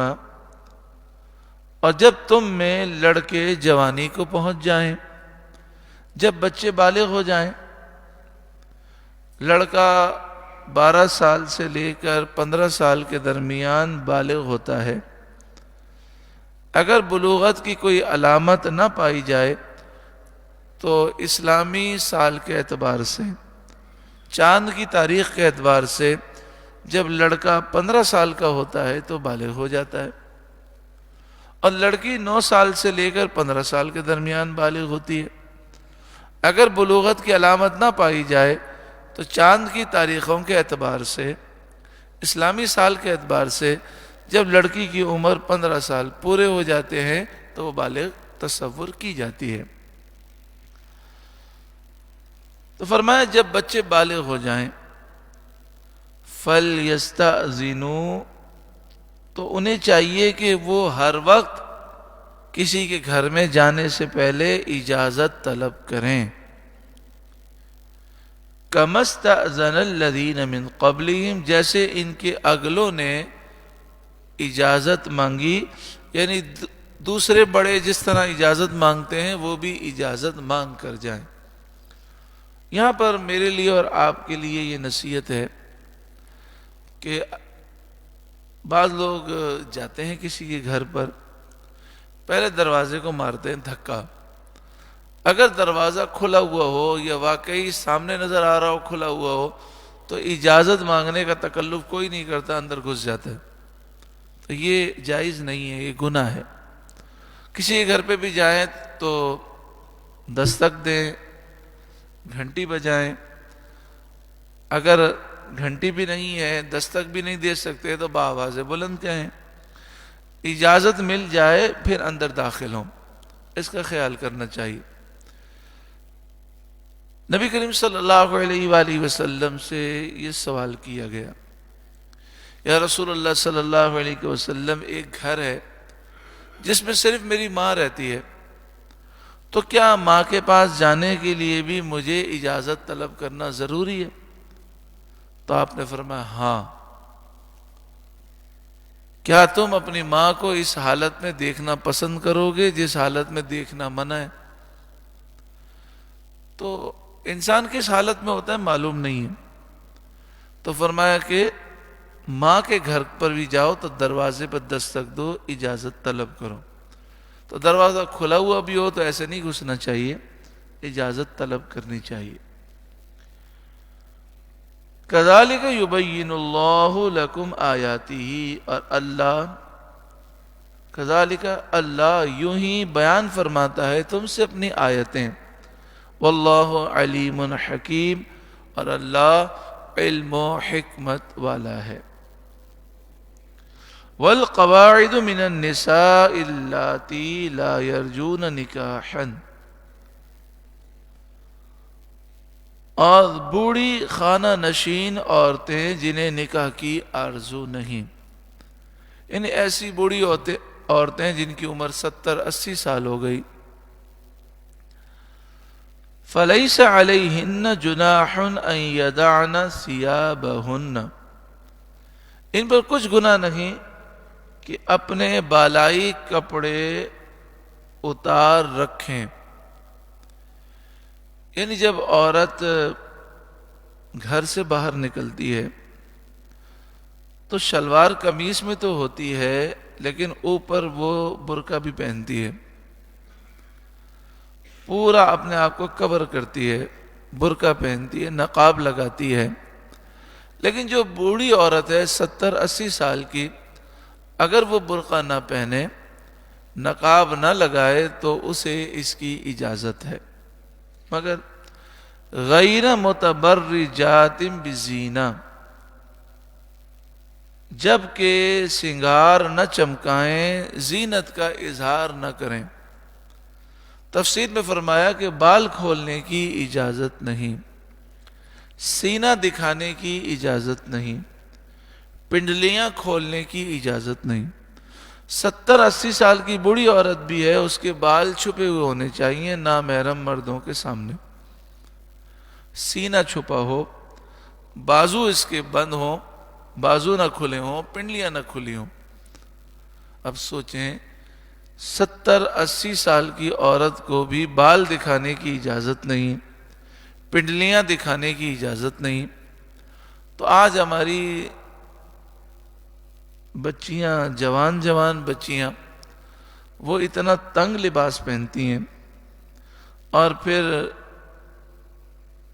[SPEAKER 1] اور جب تم میں لڑکے جوانی کو پہنچ جائیں، جب بچے بالغ ہو جائیں. لڑکا 12 سال سے لے کر 15 سال کے درمیان بالغ ہوتا ہے. اگر بلوغت کی کوئی علامت نہ پائی جائے تو اسلامی سال کے اعتبار سے، چاند کی تاریخ کے اعتبار سے جب لڑکا 15 سال کا ہوتا ہے تو بالغ ہو جاتا ہے، اور لڑکی 9 سال سے لے کر 15 سال کے درمیان بالغ ہوتی ہے. اگر بلوغت کی علامت نہ پائی جائے تو چاند کی تاریخوں کے اعتبار سے، اسلامی سال کے اعتبار سے جب لڑکی کی عمر 15 سال پورے ہو جاتے ہیں تو وہ بالغ تصور کی جاتی ہے. تو فرمایا جب بچے بالغ ہو جائیں فَلْيَسْتَأْذِنُوا، تو انہیں چاہیے کہ وہ ہر وقت کسی کے گھر میں جانے سے پہلے اجازت طلب کریں. كَمَا اسْتَأْذَنَ الَّذِينَ مِنْ قَبْلِهِمْ، جیسے ان کے اگلوں نے اجازت مانگی، یعنی دوسرے بڑے جس طرح اجازت مانگتے ہیں وہ بھی اجازت مانگ کر جائیں. یہاں پر میرے لیے اور آپ کے لیے یہ نصیحت ہے کہ بعض لوگ جاتے ہیں کسی کے گھر پر، پہلے دروازے کو مارتے ہیں دھکا. اگر دروازہ کھلا ہوا ہو یا واقعی سامنے نظر آ رہا ہو کھلا ہوا ہو تو اجازت مانگنے کا تکلف کوئی نہیں کرتا، اندر گھس جاتا ہے. تو یہ جائز نہیں ہے، یہ گناہ ہے. کسی کے گھر پہ بھی جائیں تو دستک دیں، گھنٹی بجائیں. اگر گھنٹی بھی نہیں ہے، دستک بھی نہیں دے سکتے تو بآواز بلند کہیں. اجازت مل جائے پھر اندر داخل ہوں. اس کا خیال کرنا چاہیے۔ نبی کریم صلی اللہ علیہ وآلہ وسلم سے یہ سوال کیا گیا، یا رسول اللہ صلی اللہ علیہ وسلم، ایک گھر ہے جس میں صرف میری ماں رہتی ہے، تو کیا ماں کے پاس جانے کے لیے بھی مجھے اجازت طلب کرنا ضروری ہے؟ تو آپ نے فرمایا ہاں۔ کیا تم اپنی ماں کو اس حالت میں دیکھنا پسند کرو گے جس حالت میں دیکھنا منع ہے؟ تو انسان کس حالت میں ہوتا ہے معلوم نہیں ہے، تو فرمایا کہ ماں کے گھر پر بھی جاؤ تو دروازے پر دستک دو، اجازت طلب کرو۔ تو دروازہ کھلا ہوا بھی ہو تو ایسے نہیں گھسنا چاہیے، اجازت طلب کرنی چاہیے۔ کذالک یبین اللہ لکم آیاتہ، اور اللہ کذالک، اللہ یوں ہی بیان فرماتا ہے تم سے اپنی آیتیں، واللہ علیم حکیم، اور اللہ علم و حکمت والا ہے۔ والقواعد من النساء اللاتی لا یرجون نکاحا، اور بوڑھی خانہ نشین عورتیں جنہیں نکاح کی آرزو نہیں، یعنی ایسی بوڑھی عورتیں جن کی عمر 70-80 سال ہو گئی، فَلَيْسَ عَلَيْهِنَّ جُنَاحٌ أَن يَدَعْنَ ثِيَابَهُنَّ، ان پر کچھ گناہ نہیں کہ اپنے بالائی کپڑے اتار رکھیں۔ یعنی جب عورت گھر سے باہر نکلتی ہے تو شلوار قمیص میں تو ہوتی ہے، لیکن اوپر وہ برقع بھی پہنتی ہے، پورا اپنے آپ کو کور کرتی ہے، برقع پہنتی ہے، نقاب لگاتی ہے۔ لیکن جو بوڑھی عورت ہے 70-80 سال کی، اگر وہ برقع نہ پہنے، نقاب نہ لگائے تو اسے اس کی اجازت ہے، مگر غیر متبرجات بزینہ، جبکہ سنگار نہ چمکائیں، زینت کا اظہار نہ کریں۔ تفسیر میں فرمایا کہ بال کھولنے کی اجازت نہیں، سینہ دکھانے کی اجازت نہیں، پنڈلیاں کھولنے کی اجازت نہیں۔ 70-80 سال کی بوڑھی عورت بھی ہے، اس کے بال چھپے ہوئے ہونے چاہیے نامحرم مردوں کے سامنے، سینہ چھپا ہو، بازو اس کے بند ہوں، بازو نہ کھلے ہوں، پنڈلیاں نہ کھلی ہوں۔ اب سوچیں 70-80 سال کی عورت کو بھی بال دکھانے کی اجازت نہیں، پنڈلیاں دکھانے کی اجازت نہیں، تو آج ہماری بچیاں، جوان بچیاں، وہ اتنا تنگ لباس پہنتی ہیں، اور پھر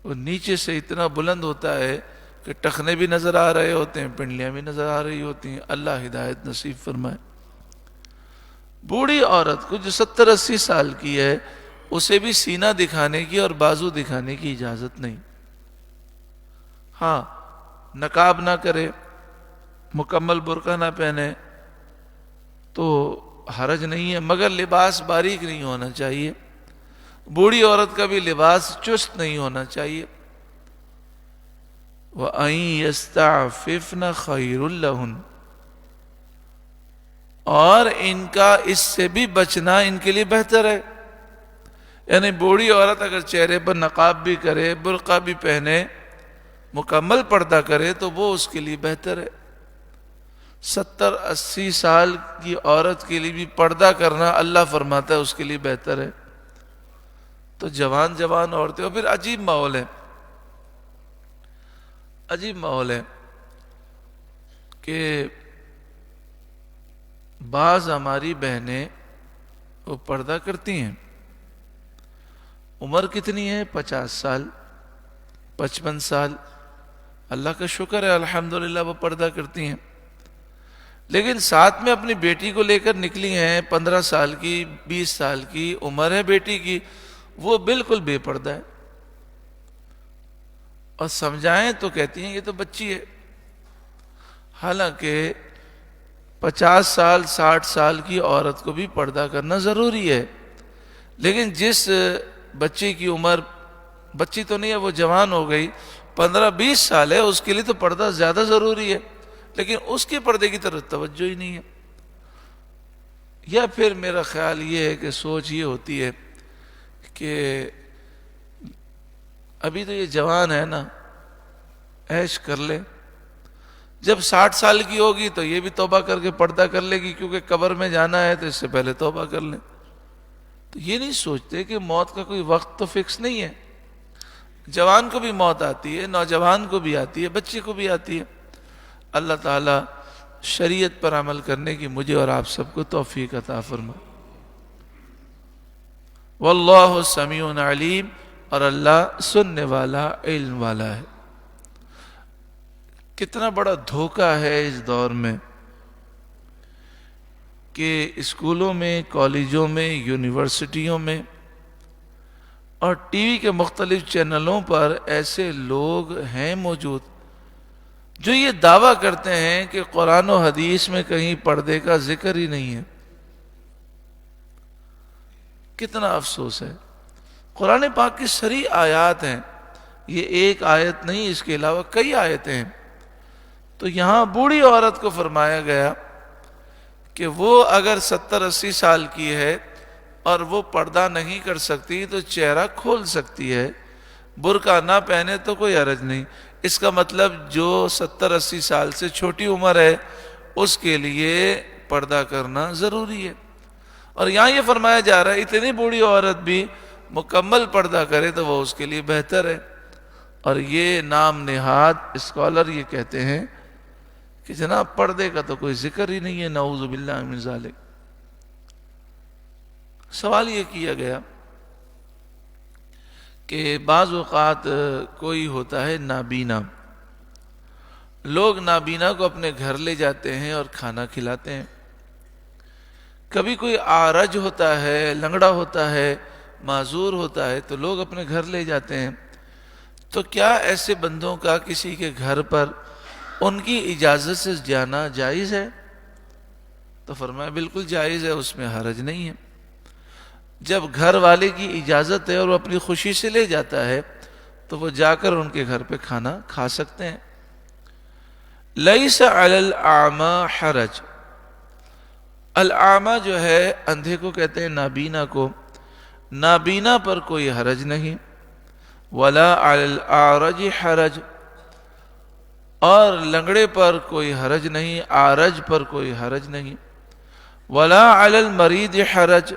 [SPEAKER 1] وہ نیچے سے اتنا بلند ہوتا ہے کہ ٹخنے بھی نظر آ رہے ہوتے ہیں، پنڈلیاں بھی نظر آ رہی ہوتی ہیں۔ اللہ ہدایت نصیب فرمائے۔ بوڑھی عورت کو جو 70-80 سال کی ہے، اسے بھی سینہ دکھانے کی اور بازو دکھانے کی اجازت نہیں۔ ہاں، نقاب نہ کرے، مکمل برقع نہ پہنے تو حرج نہیں ہے، مگر لباس باریک نہیں ہونا چاہیے، بوڑھی عورت کا بھی لباس چست نہیں ہونا چاہیے۔ وَأَن يَسْتَعْفِفْنَ خَيْرٌ لَهُنَّ، اور ان کا اس سے بھی بچنا ان کے لیے بہتر ہے۔ یعنی بوڑھی عورت اگر چہرے پر نقاب بھی کرے، برقع بھی پہنے، مکمل پردہ کرے تو وہ اس کے لیے بہتر ہے۔ 70-80 سال کی عورت کے لیے بھی پردہ کرنا اللہ فرماتا ہے اس کے لیے بہتر ہے۔ تو جوان عورتیں، اور پھر عجیب ماحول ہے، عجیب ماحول ہے کہ بعض ہماری بہنیں وہ پردہ کرتی ہیں، عمر کتنی ہے؟ 50 سال، 55 سال، اللہ کا شکر ہے الحمدللہ وہ پردہ کرتی ہیں، لیکن ساتھ میں اپنی بیٹی کو لے کر نکلی ہیں، 15 سال کی، 20 سال کی عمر ہے بیٹی کی، وہ بالکل بے پردہ ہے، اور سمجھائیں تو کہتی ہیں یہ تو بچی ہے، حالانکہ 50 سال 60 سال کی عورت کو بھی پردہ کرنا ضروری ہے، لیکن جس بچی کی عمر، بچی تو نہیں ہے، وہ جوان ہو گئی، 15-20 سال ہے، اس کے لیے تو پردہ زیادہ ضروری ہے، لیکن اس کے پردے کی طرف توجہ ہی نہیں ہے۔ یا پھر میرا خیال یہ ہے کہ سوچ یہ ہوتی ہے کہ ابھی تو یہ جوان ہے نا، عیش کر لے، جب 60 سال کی ہوگی تو یہ بھی توبہ کر کے پردہ کر لے گی، کیونکہ قبر میں جانا ہے تو اس سے پہلے توبہ کر لیں۔ تو یہ نہیں سوچتے کہ موت کا کوئی وقت تو فکس نہیں ہے، جوان کو بھی موت آتی ہے، نوجوان کو بھی آتی ہے، بچے کو بھی آتی ہے۔ اللہ تعالی شریعت پر عمل کرنے کی مجھے اور آپ سب کو توفیق عطا فرمائے۔ واللہ سمیع علیم، اور اللہ سننے والا، علم والا ہے۔ کتنا بڑا دھوکہ ہے اس دور میں کہ اسکولوں میں، کالجوں میں، یونیورسٹیوں میں اور ٹی وی کے مختلف چینلوں پر ایسے لوگ ہیں موجود جو یہ دعویٰ کرتے ہیں کہ قرآن و حدیث میں کہیں پردے کا ذکر ہی نہیں ہے۔ کتنا افسوس ہے۔ قرآن پاک کی صریح آیات ہیں، یہ ایک آیت نہیں، اس کے علاوہ کئی آیتیں ہیں۔ تو یہاں بوڑھی عورت کو فرمایا گیا کہ وہ اگر 70-80 سال کی ہے اور وہ پردہ نہیں کر سکتی تو چہرہ کھول سکتی ہے، برقع نہ پہنے تو کوئی حرج نہیں۔ اس کا مطلب جو 70-80 سال سے چھوٹی عمر ہے اس کے لیے پردہ کرنا ضروری ہے۔ اور یہاں یہ فرمایا جا رہا ہے اتنی بوڑھی عورت بھی مکمل پردہ کرے تو وہ اس کے لیے بہتر ہے۔ اور یہ نام نہاد اسکالر یہ کہتے ہیں کہ جناب پردے کا تو کوئی ذکر ہی نہیں ہے، نعوذ باللہ من ذالک۔ سوال یہ کیا گیا کہ بعض اوقات کوئی ہوتا ہے نابینا، لوگ نابینا کو اپنے گھر لے جاتے ہیں اور کھانا کھلاتے ہیں۔ کبھی کوئی عارج ہوتا ہے، لنگڑا ہوتا ہے، معذور ہوتا ہے تو لوگ اپنے گھر لے جاتے ہیں۔ تو کیا ایسے بندوں کا کسی کے گھر پر ان کی اجازت سے جانا جائز ہے؟ تو فرمایا بالکل جائز ہے، اس میں حرج نہیں ہے۔ جب گھر والے کی اجازت ہے اور وہ اپنی خوشی سے لے جاتا ہے تو وہ جا کر ان کے گھر پہ کھانا کھا سکتے ہیں۔ لیس علی الاعمی حرج، الاعمی جو ہے اندھے کو کہتے ہیں، نابینا کو، نابینا پر کوئی حرج نہیں۔ ولا علی الاعرج حرج، اور لنگڑے پر کوئی حرج نہیں، عارج پر کوئی حرج نہیں۔ ولا علی المریض حرج،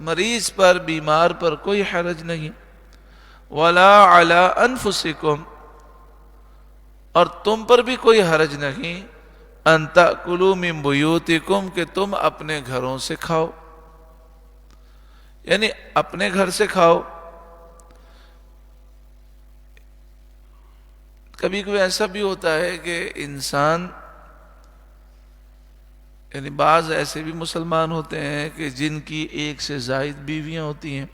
[SPEAKER 1] مریض پر، بیمار پر کوئی حرج نہیں۔ ولا علی انفسکم، اور تم پر بھی کوئی حرج نہیں، ان تأکلوا من بیوتکم، کہ تم اپنے گھروں سے کھاؤ، یعنی اپنے گھر سے کھاؤ۔ کبھی کبھی ایسا بھی ہوتا ہے کہ انسان، یعنی بعض ایسے بھی مسلمان ہوتے ہیں کہ جن کی ایک سے زائد بیویاں ہوتی ہیں،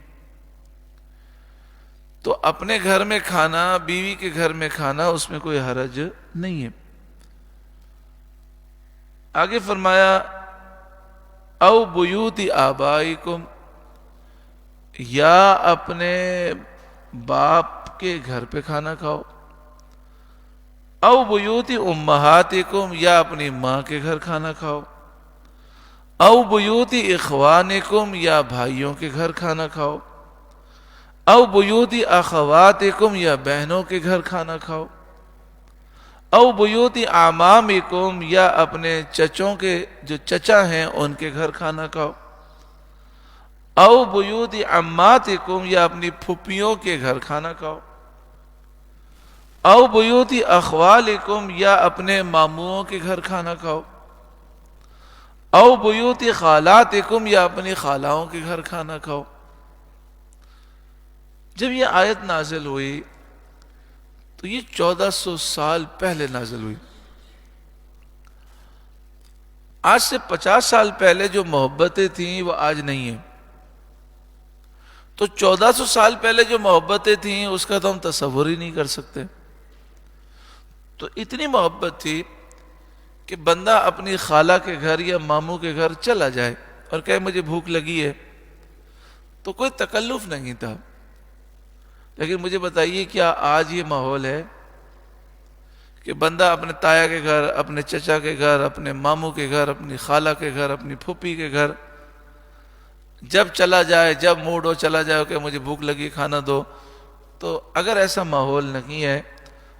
[SPEAKER 1] تو اپنے گھر میں کھانا، بیوی کے گھر میں کھانا، اس میں کوئی حرج نہیں ہے۔ آگے فرمایا او بیوت آبائکم، یا اپنے باپ کے گھر پہ کھانا کھاؤ۔ او بیوت امہاتکم، یا اپنی ماں کے گھر کھانا کھاؤ۔ او بیوت اخوانکم، یا بھائیوں کے گھر کھانا کھاؤ۔ او بیوت اخواتکم، یا بہنوں کے گھر کھانا کھاؤ۔ او بیوت اعمامکم، یا اپنے چچوں کے جو چچا ہیں ان کے گھر کھانا کھاؤ۔ او بیوت عماتکم، یا اپنی پھپھیوں کے گھر کھانا کھاؤ۔ او بیوت اخوالکم، یا اپنے ماموؤں کے گھر کھانا کھاؤ۔ او بیوت خالاتکم، یا اپنی خالاؤں کے گھر کھانا کھاؤ۔ جب یہ آیت نازل ہوئی تو یہ 1400 سال پہلے نازل ہوئی۔ آج سے 50 سال پہلے جو محبتیں تھیں وہ آج نہیں ہیں، تو 1400 سال پہلے جو محبتیں تھیں اس کا تو ہم تصور ہی نہیں کر سکتے۔ تو اتنی محبت تھی کہ بندہ اپنی خالہ کے گھر یا ماموں کے گھر چلا جائے اور کہے مجھے بھوک لگی ہے، تو کوئی تکلف نہیں تھا. لیکن مجھے بتائیے کیا آج یہ ماحول ہے کہ بندہ اپنے تایا کے گھر، اپنے چچا کے گھر، اپنے ماموں کے گھر، اپنی خالہ کے گھر، اپنی پھوپھی کے گھر جب چلا جائے، جب موڈ ہو چلا جائے کہ مجھے بھوک لگی کھانا دو؟ تو اگر ایسا ماحول نہیں ہے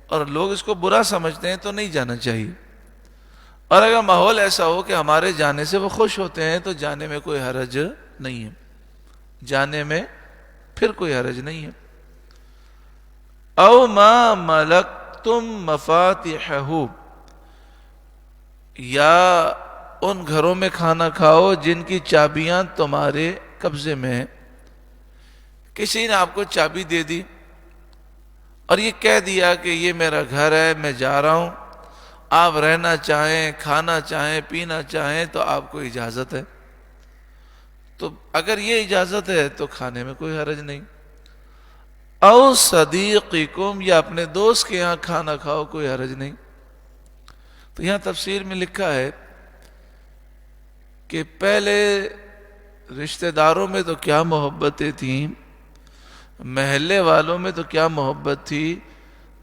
[SPEAKER 1] اور لوگ اس کو برا سمجھتے ہیں تو نہیں جانا چاہیے. اور اگر ماحول ایسا ہو کہ ہمارے جانے سے وہ خوش ہوتے ہیں تو جانے میں کوئی حرج نہیں ہے، جانے میں پھر کوئی حرج نہیں ہے. او ما ملکتم مفاتحہ، یا ان گھروں میں کھانا کھاؤ جن کی چابیاں تمہارے قبضے میں ہیں. کسی نے آپ کو چابی دے دی اور یہ کہہ دیا کہ یہ میرا گھر ہے، میں جا رہا ہوں، آپ رہنا چاہیں، کھانا چاہیں، پینا چاہیں تو آپ کو اجازت ہے. تو اگر یہ اجازت ہے تو کھانے میں کوئی حرج نہیں. او صدیقکم، یا اپنے دوست کے یہاں کھانا کھاؤ، کوئی حرج نہیں. تو یہاں تفسیر میں لکھا ہے کہ پہلے رشتہ داروں میں تو کیا محبتیں تھیں، محلے والوں میں تو کیا محبت تھی،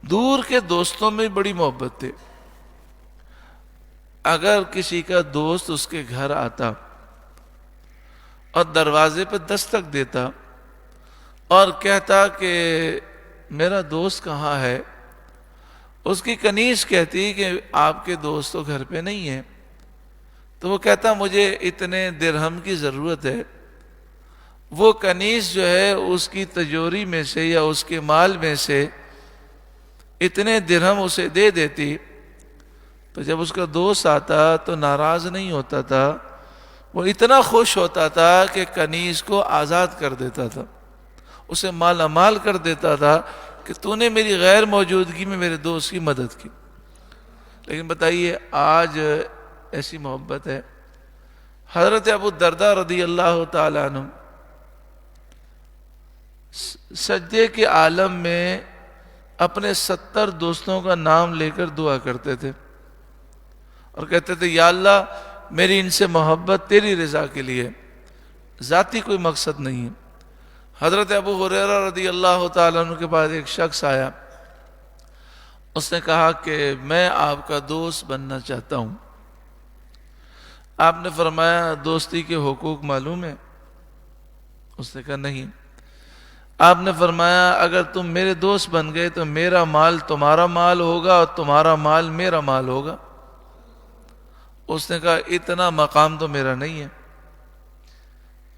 [SPEAKER 1] دور کے دوستوں میں بڑی محبت تھی. اگر کسی کا دوست اس کے گھر آتا اور دروازے پہ دستک دیتا اور کہتا کہ میرا دوست کہاں ہے، اس کی کنیز کہتی کہ آپ کے دوست تو گھر پہ نہیں ہیں، تو وہ کہتا مجھے اتنے درہم کی ضرورت ہے. وہ کنیز جو ہے اس کی تجوری میں سے یا اس کے مال میں سے اتنے درہم اسے دے دیتی. تو جب اس کا دوست آتا تو ناراض نہیں ہوتا تھا، وہ اتنا خوش ہوتا تھا کہ کنیز کو آزاد کر دیتا تھا، اسے مالا مال کر دیتا تھا کہ تو نے میری غیر موجودگی میں میرے دوست کی مدد کی. لیکن بتائیے آج ایسی محبت ہے؟ حضرت ابو الدرداء رضی اللہ تعالیٰ عنہ سجدے کے عالم میں اپنے 70 دوستوں کا نام لے کر دعا کرتے تھے اور کہتے تھے یا اللہ میری ان سے محبت تیری رضا کے لیے، ذاتی کوئی مقصد نہیں ہے. حضرت ابو ہریرہ رضی اللہ تعالیٰ عنہ کے پاس ایک شخص آیا، اس نے کہا کہ میں آپ کا دوست بننا چاہتا ہوں. آپ نے فرمایا دوستی کے حقوق معلوم ہے؟ اس نے کہا نہیں. آپ نے فرمایا اگر تم میرے دوست بن گئے تو میرا مال تمہارا مال ہوگا اور تمہارا مال میرا مال ہوگا. اس نے کہا اتنا مقام تو میرا نہیں ہے،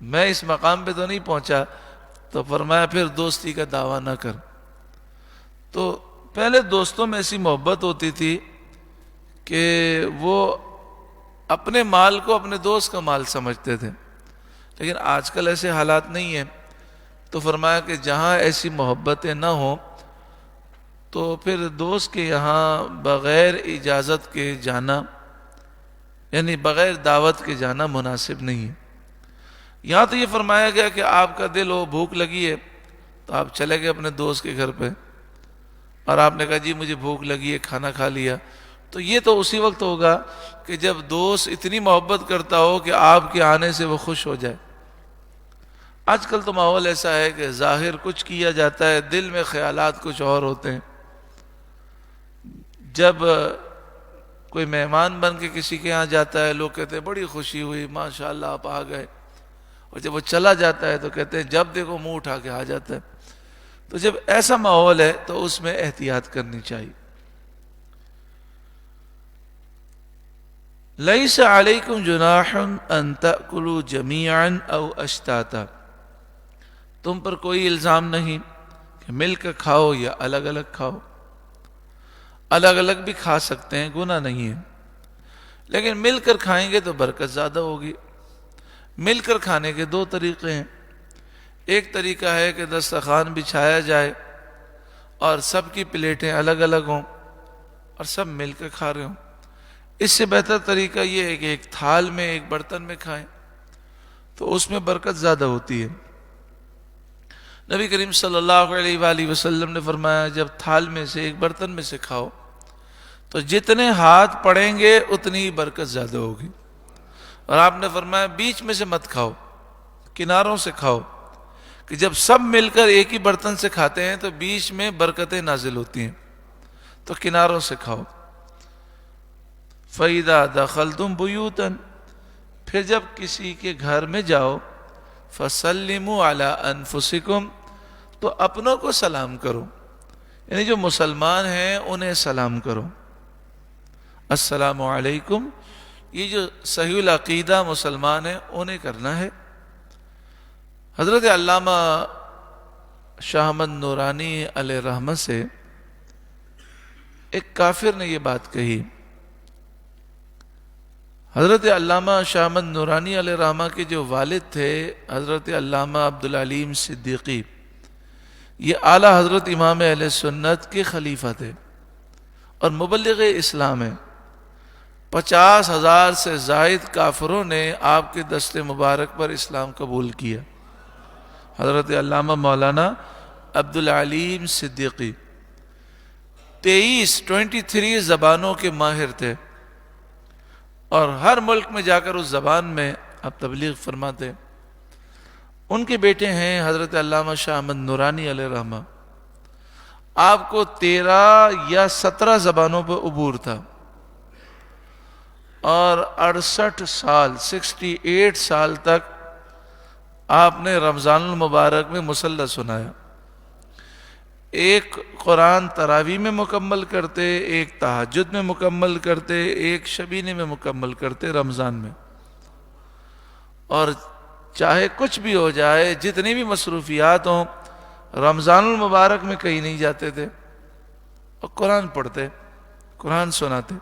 [SPEAKER 1] میں اس مقام پہ تو نہیں پہنچا. تو فرمایا پھر دوستی کا دعویٰ نہ کر. تو پہلے دوستوں میں ایسی محبت ہوتی تھی کہ وہ اپنے مال کو اپنے دوست کا مال سمجھتے تھے، لیکن آج کل ایسے حالات نہیں ہیں. تو فرمایا کہ جہاں ایسی محبتیں نہ ہوں تو پھر دوست کے یہاں بغیر اجازت کے جانا، یعنی بغیر دعوت کے جانا مناسب نہیں ہے. یہاں تو یہ فرمایا گیا کہ آپ کا دل ہو، بھوک لگی ہے تو آپ چلے گئے اپنے دوست کے گھر پہ اور آپ نے کہا جی مجھے بھوک لگی ہے، کھانا کھا لیا. تو یہ تو اسی وقت ہوگا کہ جب دوست اتنی محبت کرتا ہو کہ آپ کے آنے سے وہ خوش ہو جائے. آج کل تو ماحول ایسا ہے کہ ظاہر کچھ کیا جاتا ہے، دل میں خیالات کچھ اور ہوتے ہیں. جب کوئی مہمان بن کے کسی کے یہاں جاتا ہے لوگ کہتے ہیں بڑی خوشی ہوئی، ماشاءاللہ آپ آ گئے، اور جب وہ چلا جاتا ہے تو کہتے ہیں جب دیکھو منہ اٹھا کے آ جاتا ہے. تو جب ایسا ماحول ہے تو اس میں احتیاط کرنی چاہیے. لیس علیکم جناح ان تأکلوا جمیعا او اشتاتا، تم پر کوئی الزام نہیں کہ مل کر کھاؤ یا الگ الگ کھاؤ. الگ الگ بھی کھا سکتے ہیں، گناہ نہیں ہے، لیکن مل کر کھائیں گے تو برکت زیادہ ہوگی. مل کر کھانے کے دو طریقے ہیں. ایک طریقہ ہے کہ دسترخوان بچھایا جائے اور سب کی پلیٹیں الگ الگ ہوں اور سب مل کر کھا رہے ہوں. اس سے بہتر طریقہ یہ ہے کہ ایک تھال میں ایک برتن میں کھائیں تو اس میں برکت زیادہ ہوتی ہے. نبی کریم صلی اللہ علیہ وآلہ وسلم نے فرمایا جب تھال میں سے ایک برتن میں سے کھاؤ تو جتنے ہاتھ پڑیں گے اتنی ہی برکت زیادہ ہوگی. اور آپ نے فرمایا بیچ میں سے مت کھاؤ، کناروں سے کھاؤ. کہ جب سب مل کر ایک ہی برتن سے کھاتے ہیں تو بیچ میں برکتیں نازل ہوتی ہیں، تو کناروں سے کھاؤ۔ فَإِذَا دَخَلْتُمْ بُيُوتًا، پھر جب کسی کے گھر میں جاؤ، فَسَلِّمُوا عَلَىٰ أَنفُسِكُمْ، تو اپنوں کو سلام کرو، یعنی جو مسلمان ہیں انہیں سلام کرو۔ السلام علیکم، یہ جو صحیح العقیدہ مسلمان ہیں انہیں کرنا ہے۔ حضرت علامہ شاہ احمد نورانی علیہ رحمہ سے ایک کافر نے یہ بات کہی۔ حضرت علامہ شاہ احمد نورانی علیہ رحمہ کے جو والد تھے حضرت علامہ عبدالعلیم صدیقی، یہ اعلیٰ حضرت امام اہل سنت کے خلیفہ تھے اور مبلغ اسلام ہیں۔ 50,000 سے زائد کافروں نے آپ کے دست مبارک پر اسلام قبول کیا۔ حضرت علامہ مولانا عبدالعلیم صدیقی 23 زبانوں کے ماہر تھے، اور ہر ملک میں جا کر اس زبان میں آپ تبلیغ فرماتے۔ ان کے بیٹے ہیں حضرت علامہ شاہ احمد نورانی علیہ رحمہ، آپ کو 13 یا 17 زبانوں پر عبور تھا، اور 68 سال تک آپ نے رمضان المبارک میں مصلی سنایا۔ ایک قرآن تراویح میں مکمل کرتے، ایک تہجد میں مکمل کرتے، ایک شبینے میں مکمل کرتے رمضان میں، اور چاہے کچھ بھی ہو جائے، جتنی بھی مصروفیات ہوں، رمضان المبارک میں کہیں نہیں جاتے تھے اور قرآن پڑھتے، قرآن سناتے۔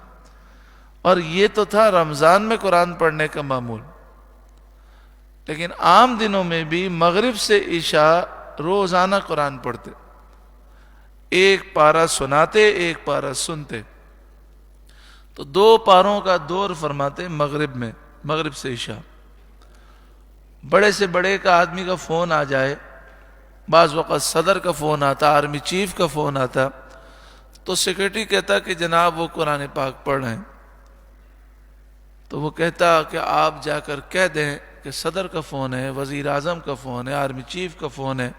[SPEAKER 1] اور یہ تو تھا رمضان میں قرآن پڑھنے کا معمول، لیکن عام دنوں میں بھی مغرب سے عشاء روزانہ قرآن پڑھتے، ایک پارہ سناتے ایک پارہ سنتے، تو 2 پاروں کا دور فرماتے مغرب میں، مغرب سے عشاء۔ بڑے سے بڑے کا آدمی کا فون آ جائے، بعض وقت صدر کا فون آتا، آرمی چیف کا فون آتا، تو سیکرٹری کہتا کہ جناب وہ قرآن پاک پڑھ رہے ہیں، تو وہ کہتا کہ آپ جا کر کہہ دیں کہ صدر کا فون ہے، وزیر اعظم کا فون ہے، آرمی چیف کا فون ہے۔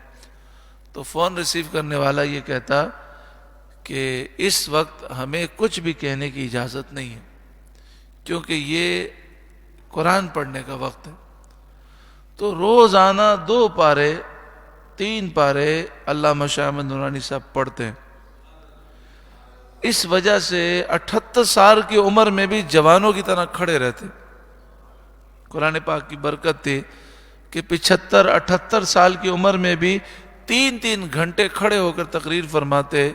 [SPEAKER 1] تو فون ریسیو کرنے والا یہ کہتا کہ اس وقت ہمیں کچھ بھی کہنے کی اجازت نہیں ہے، کیونکہ یہ قرآن پڑھنے کا وقت ہے۔ تو روزانہ 2 پارے 3 پارے علامہ شاہ احمد نورانی صاحب پڑھتے ہیں۔ اس وجہ سے 78 سال کی عمر میں بھی جوانوں کی طرح کھڑے رہتے۔ قرآن پاک کی برکت تھی کہ 75-78 سال کی عمر میں بھی 3 گھنٹے کھڑے ہو کر تقریر فرماتے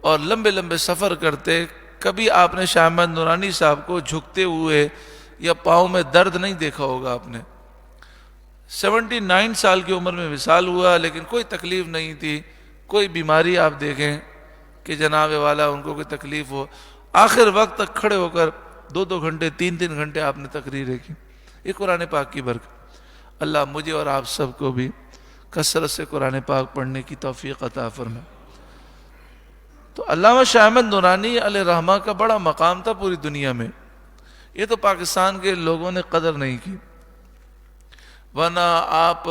[SPEAKER 1] اور لمبے لمبے سفر کرتے۔ کبھی آپ نے شاہ احمد نورانی صاحب کو جھکتے ہوئے یا پاؤں میں درد نہیں دیکھا ہوگا آپ نے۔ 79 سال کی عمر میں وصال ہوا، لیکن کوئی تکلیف نہیں تھی، کوئی بیماری آپ دیکھیں کہ جناب والا ان کو کوئی تکلیف ہو، آخر وقت تک کھڑے ہو کر 2 گھنٹے 3 گھنٹے آپ نے تقریریں کی۔ یہ قرآن پاک کی برکت۔ اللہ مجھے اور آپ سب کو بھی کثرت سے قرآن پاک پڑھنے کی توفیق عطا فرمائے۔ تو علامہ شاہ احمد نورانی علیہ رحمہ کا بڑا مقام تھا پوری دنیا میں، یہ تو پاکستان کے لوگوں نے قدر نہیں کی، ورنہ آپ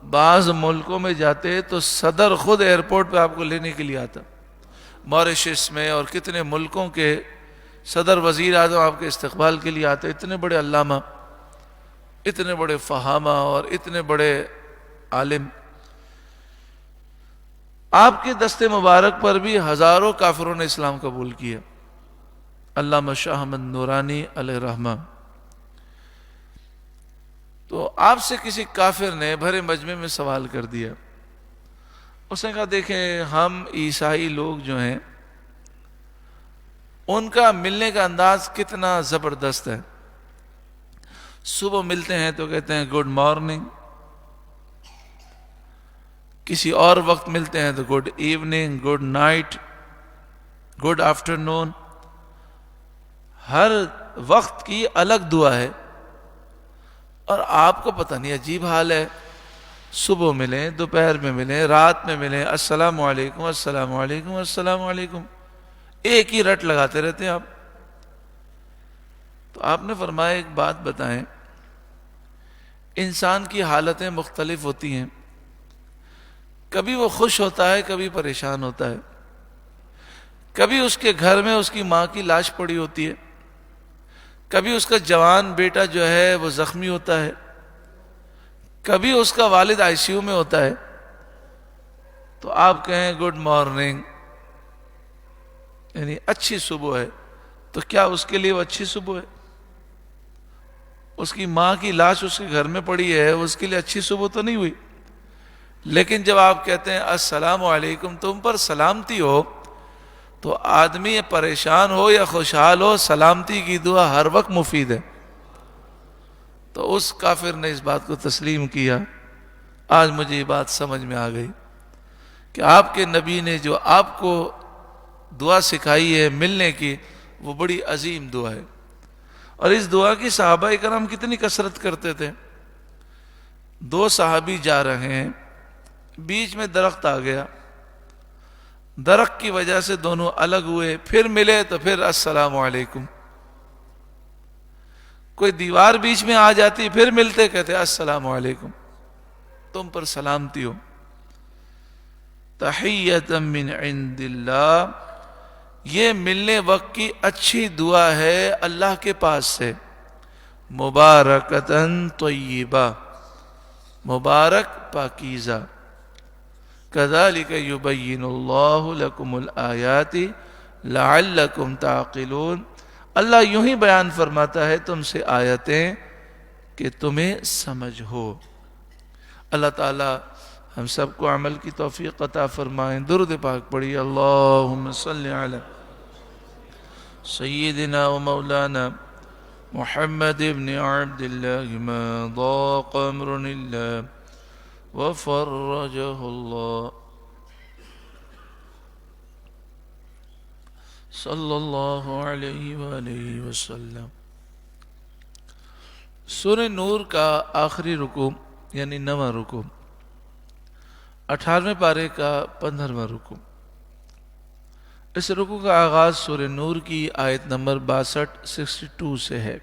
[SPEAKER 1] بعض ملکوں میں جاتے تو صدر خود ایئرپورٹ پہ آپ کو لینے کے لیے آتا، موریشس میں اور کتنے ملکوں کے صدر وزیر اعظم آپ کے استقبال کے لیے آتے۔ اتنے بڑے علامہ، اتنے بڑے فہامہ اور اتنے بڑے عالم، آپ کے دست مبارک پر بھی ہزاروں کافروں نے اسلام قبول کیا۔ علامہ شاہ احمد نورانی علیہ رحمہ۔ تو آپ سے کسی کافر نے بھرے مجمع میں سوال کر دیا، اس نے کہا دیکھیں ہم عیسائی لوگ جو ہیں ان کا ملنے کا انداز کتنا زبردست ہے، صبح ملتے ہیں تو کہتے ہیں گڈ مارننگ، کسی اور وقت ملتے ہیں تو good evening, good night, good afternoon, ہر وقت کی الگ دعا ہے، اور آپ کو پتہ نہیں عجیب حال ہے، صبح ملیں، دوپہر میں ملیں، رات میں ملیں، السلام علیکم السلام علیکم السلام علیکم، ایک ہی رٹ لگاتے رہتے ہیں آپ۔ تو آپ نے فرمایا ایک بات بتائیں، انسان کی حالتیں مختلف ہوتی ہیں، کبھی وہ خوش ہوتا ہے، کبھی پریشان ہوتا ہے، کبھی اس کے گھر میں اس کی ماں کی لاش پڑی ہوتی ہے، کبھی اس کا جوان بیٹا جو ہے وہ زخمی ہوتا ہے، کبھی اس کا والد آئی سی یو میں ہوتا ہے، تو آپ کہیں گڈ مارننگ، یعنی اچھی صبح ہے، تو کیا اس کے لیے وہ اچھی صبح ہے؟ اس کی ماں کی لاش اس کے گھر میں پڑی ہے، اس کے لیے اچھی صبح تو نہیں ہوئی۔ لیکن جب آپ کہتے ہیں السلام علیکم، تم پر سلامتی ہو، تو آدمی پریشان ہو یا خوشحال ہو، سلامتی کی دعا ہر وقت مفید ہے۔ تو اس کافر نے اس بات کو تسلیم کیا۔ آج مجھے یہ بات سمجھ میں آ گئی کہ آپ کے نبی نے جو آپ کو دعا سکھائی ہے ملنے کی، وہ بڑی عظیم دعا ہے، اور اس دعا کی صحابہ کرام کتنی کثرت کرتے تھے۔ دو صحابی جا رہے ہیں، بیچ میں درخت آ گیا، درخت کی وجہ سے دونوں الگ ہوئے، پھر ملے تو پھر السلام علیکم۔ کوئی دیوار بیچ میں آ جاتی، پھر ملتے کہتے السلام علیکم، تم پر سلامتی ہو۔ تحیۃ من عند اللہ، یہ ملنے وقت کی اچھی دعا ہے اللہ کے پاس سے، مبارکتن طیبہ، مبارک پاکیزہ۔ کذالک یبین اللہ لکم الآیات لعلکم تعقلون، اللہ یوں ہی بیان فرماتا ہے تم سے آیتیں کہ تمہیں سمجھ ہو۔ اللہ تعالی ہم سب کو عمل کی توفیق عطا فرمائیں۔ درود پاک پڑھی، اللہم صلی علی سیدنا و مولانا محمد ابن عبد اللہ ما ضاق امر اللہ وفرجہ اللہ صلی اللہ علیہ وآلہ وسلم۔ سورہ نور کا آخری رکوع یعنی 9واں رکوع، 18ویں پارے کا 15واں رکوع۔ اس رکوع کا آغاز سورہ نور کی آیت نمبر 62 سے ہے۔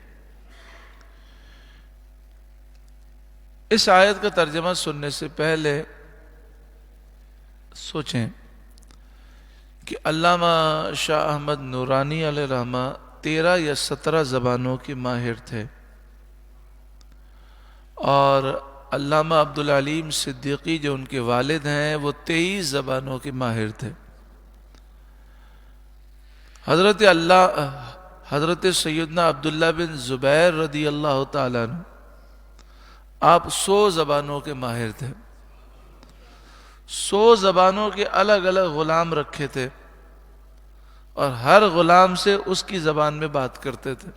[SPEAKER 1] اس آیت کا ترجمہ سننے سے پہلے سوچیں کہ علامہ شاہ احمد نورانی علیہ رحمہ 13 یا 17 زبانوں کے ماہر تھے، اور علامہ عبدالعلیم صدیقی جو ان کے والد ہیں وہ 23 زبانوں کے ماہر تھے۔ حضرت سیدنا عبداللہ بن زبیر رضی اللہ تعالیٰ عنہ، آپ 100 زبانوں کے ماہر تھے، 100 زبانوں کے الگ الگ غلام رکھے تھے، اور ہر غلام سے اس کی زبان میں بات کرتے تھے۔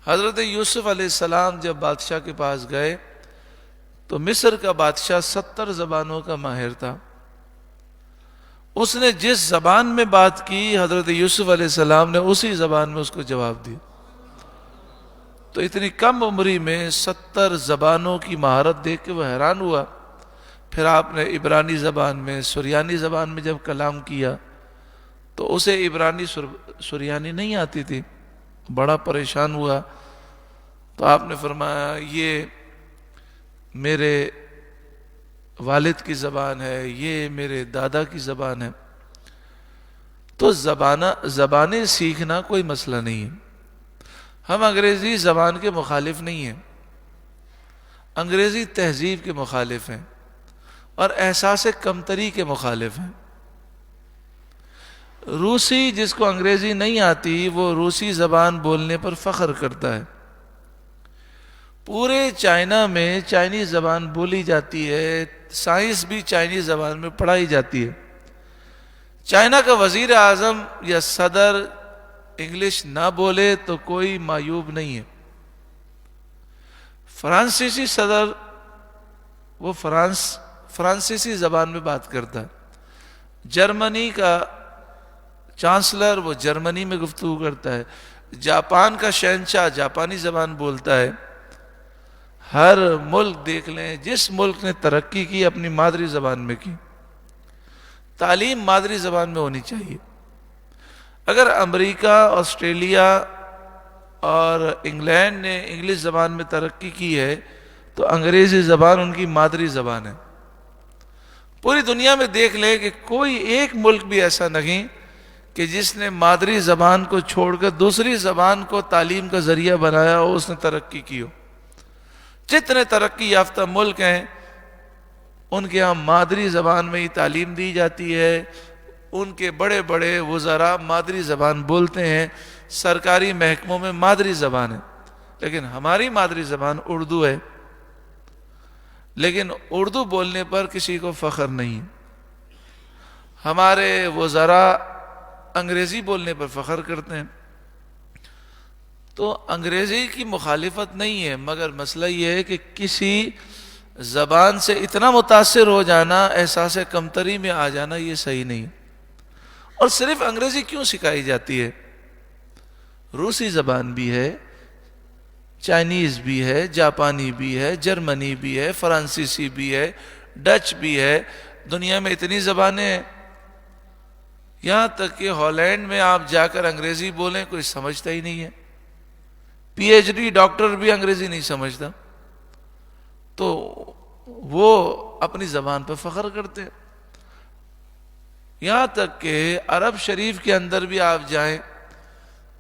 [SPEAKER 1] حضرت یوسف علیہ السلام جب بادشاہ کے پاس گئے تو مصر کا بادشاہ 70 زبانوں کا ماہر تھا، اس نے جس زبان میں بات کی حضرت یوسف علیہ السلام نے اسی زبان میں اس کو جواب دیا۔ تو اتنی کم عمری میں 70 زبانوں کی مہارت دیکھ کے وہ حیران ہوا۔ پھر آپ نے عبرانی زبان میں، سریانی زبان میں جب کلام کیا تو اسے عبرانی سریانی نہیں آتی تھی، بڑا پریشان ہوا۔ تو آپ نے فرمایا یہ میرے والد کی زبان ہے، یہ میرے دادا کی زبان ہے۔ تو زبانیں سیکھنا کوئی مسئلہ نہیں ہے، ہم انگریزی زبان کے مخالف نہیں ہیں، انگریزی تہذیب کے مخالف ہیں اور احساس کمتری کے مخالف ہیں۔ روسی جس کو انگریزی نہیں آتی وہ روسی زبان بولنے پر فخر کرتا ہے۔ پورے چائنا میں چائنیز زبان بولی جاتی ہے، سائنس بھی چائنیز زبان میں پڑھائی جاتی ہے۔ چائنا کا وزیر اعظم یا صدر انگلش نہ بولے تو کوئی معیوب نہیں ہے۔ فرانسیسی صدر وہ فرانسیسی زبان میں بات کرتا ہے، جرمنی کا چانسلر وہ جرمنی میں گفتگو کرتا ہے، جاپان کا شہنشاہ جاپانی زبان بولتا ہے۔ ہر ملک دیکھ لیں، جس ملک نے ترقی کی اپنی مادری زبان میں کی، تعلیم مادری زبان میں ہونی چاہیے۔ اگر امریکہ، آسٹریلیا اور انگلینڈ نے انگلش زبان میں ترقی کی ہے تو انگریزی زبان ان کی مادری زبان ہے۔ پوری دنیا میں دیکھ لیں کہ کوئی ایک ملک بھی ایسا نہیں کہ جس نے مادری زبان کو چھوڑ کر دوسری زبان کو تعلیم کا ذریعہ بنایا ہو، اس نے ترقی کی ہو۔ جتنے ترقی یافتہ ملک ہیں ان کے ہاں مادری زبان میں ہی تعلیم دی جاتی ہے، ان کے بڑے بڑے وزراء مادری زبان بولتے ہیں، سرکاری محکموں میں مادری زبان ہے۔ لیکن ہماری مادری زبان اردو ہے، لیکن اردو بولنے پر کسی کو فخر نہیں۔ ہمارے وزراء انگریزی بولنے پر فخر کرتے ہیں۔ تو انگریزی کی مخالفت نہیں ہے، مگر مسئلہ یہ ہے کہ کسی زبان سے اتنا متاثر ہو جانا، احساس کمتری میں آ جانا، یہ صحیح نہیں۔ اور صرف انگریزی کیوں سکھائی جاتی ہے؟ روسی زبان بھی ہے، چائنیز بھی ہے، جاپانی بھی ہے، جرمنی بھی ہے، فرانسیسی بھی ہے، ڈچ بھی ہے۔ دنیا میں اتنی زبانیں ہیں، یہاں تک کہ ہالینڈ میں آپ جا کر انگریزی بولیں کوئی سمجھتا ہی نہیں ہے۔ پی ایچ ڈی ڈاکٹر بھی انگریزی نہیں سمجھتا، تو وہ اپنی زبان پر فخر کرتے ہیں۔ یہاں تک کہ عرب شریف کے اندر بھی آپ جائیں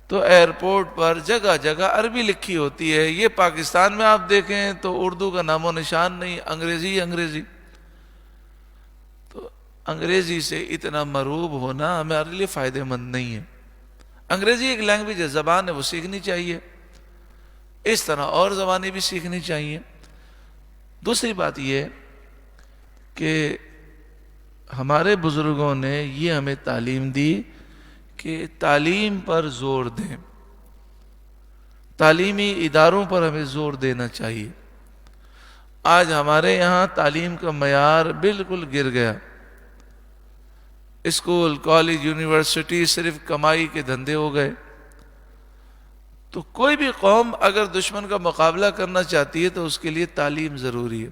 [SPEAKER 1] تو ایئرپورٹ پر جگہ جگہ عربی لکھی ہوتی ہے۔ یہ پاکستان میں آپ دیکھیں تو اردو کا نام و نشان نہیں، انگریزی انگریزی۔ تو انگریزی سے اتنا مروب ہونا ہمارے لیے فائدہ مند نہیں ہے۔ انگریزی ایک لینگویج ہے، زبان ہے، وہ سیکھنی چاہیے، اس طرح اور زبانیں بھی سیکھنی چاہیے۔ دوسری بات یہ کہ ہمارے بزرگوں نے یہ ہمیں تعلیم دی کہ تعلیم پر زور دیں، تعلیمی اداروں پر ہمیں زور دینا چاہیے۔ آج ہمارے یہاں تعلیم کا معیار بالکل گر گیا۔ اسکول، کالج، یونیورسٹی صرف کمائی کے دھندے ہو گئے۔ تو کوئی بھی قوم اگر دشمن کا مقابلہ کرنا چاہتی ہے تو اس کے لیے تعلیم ضروری ہے۔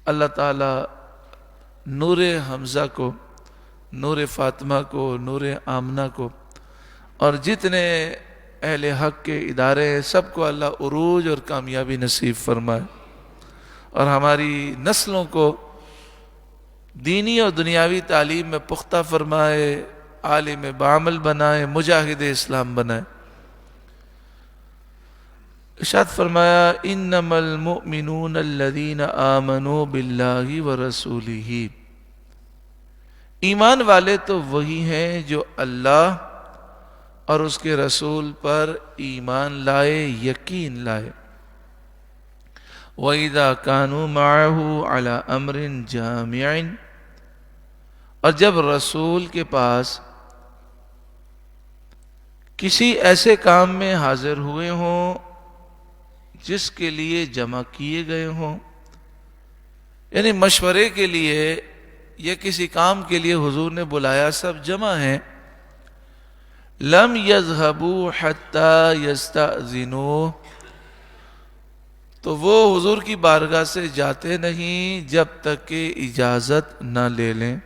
[SPEAKER 1] اللہ تعالی نور حمزہ کو، نور فاطمہ کو، نور آمنہ کو اور جتنے اہل حق کے ادارے ہیں سب کو اللہ عروج اور کامیابی نصیب فرمائے، اور ہماری نسلوں کو دینی اور دنیاوی تعلیم میں پختہ فرمائے، عالم بعمل بنائے، مجاہد اسلام بنائے۔ ارشاد فرمایا انما المؤمنون الذین آمنوا باللہ ورسولہ، ایمان والے تو وہی ہیں جو اللہ اور اس کے رسول پر ایمان لائے، یقین لائے۔ وَإِذَا كَانُوا مَعَهُ عَلَى أَمْرٍ جَامِعٍ، اور جب رسول کے پاس کسی ایسے کام میں حاضر ہوئے ہوں جس کے لیے جمع کیے گئے ہوں، یعنی مشورے کے لیے یا کسی کام کے لیے حضور نے بلایا، سب جمع ہیں، لم يذهبوا حتى يستأذنوا، تو وہ حضور کی بارگاہ سے جاتے نہیں جب تک کہ اجازت نہ لے لیں۔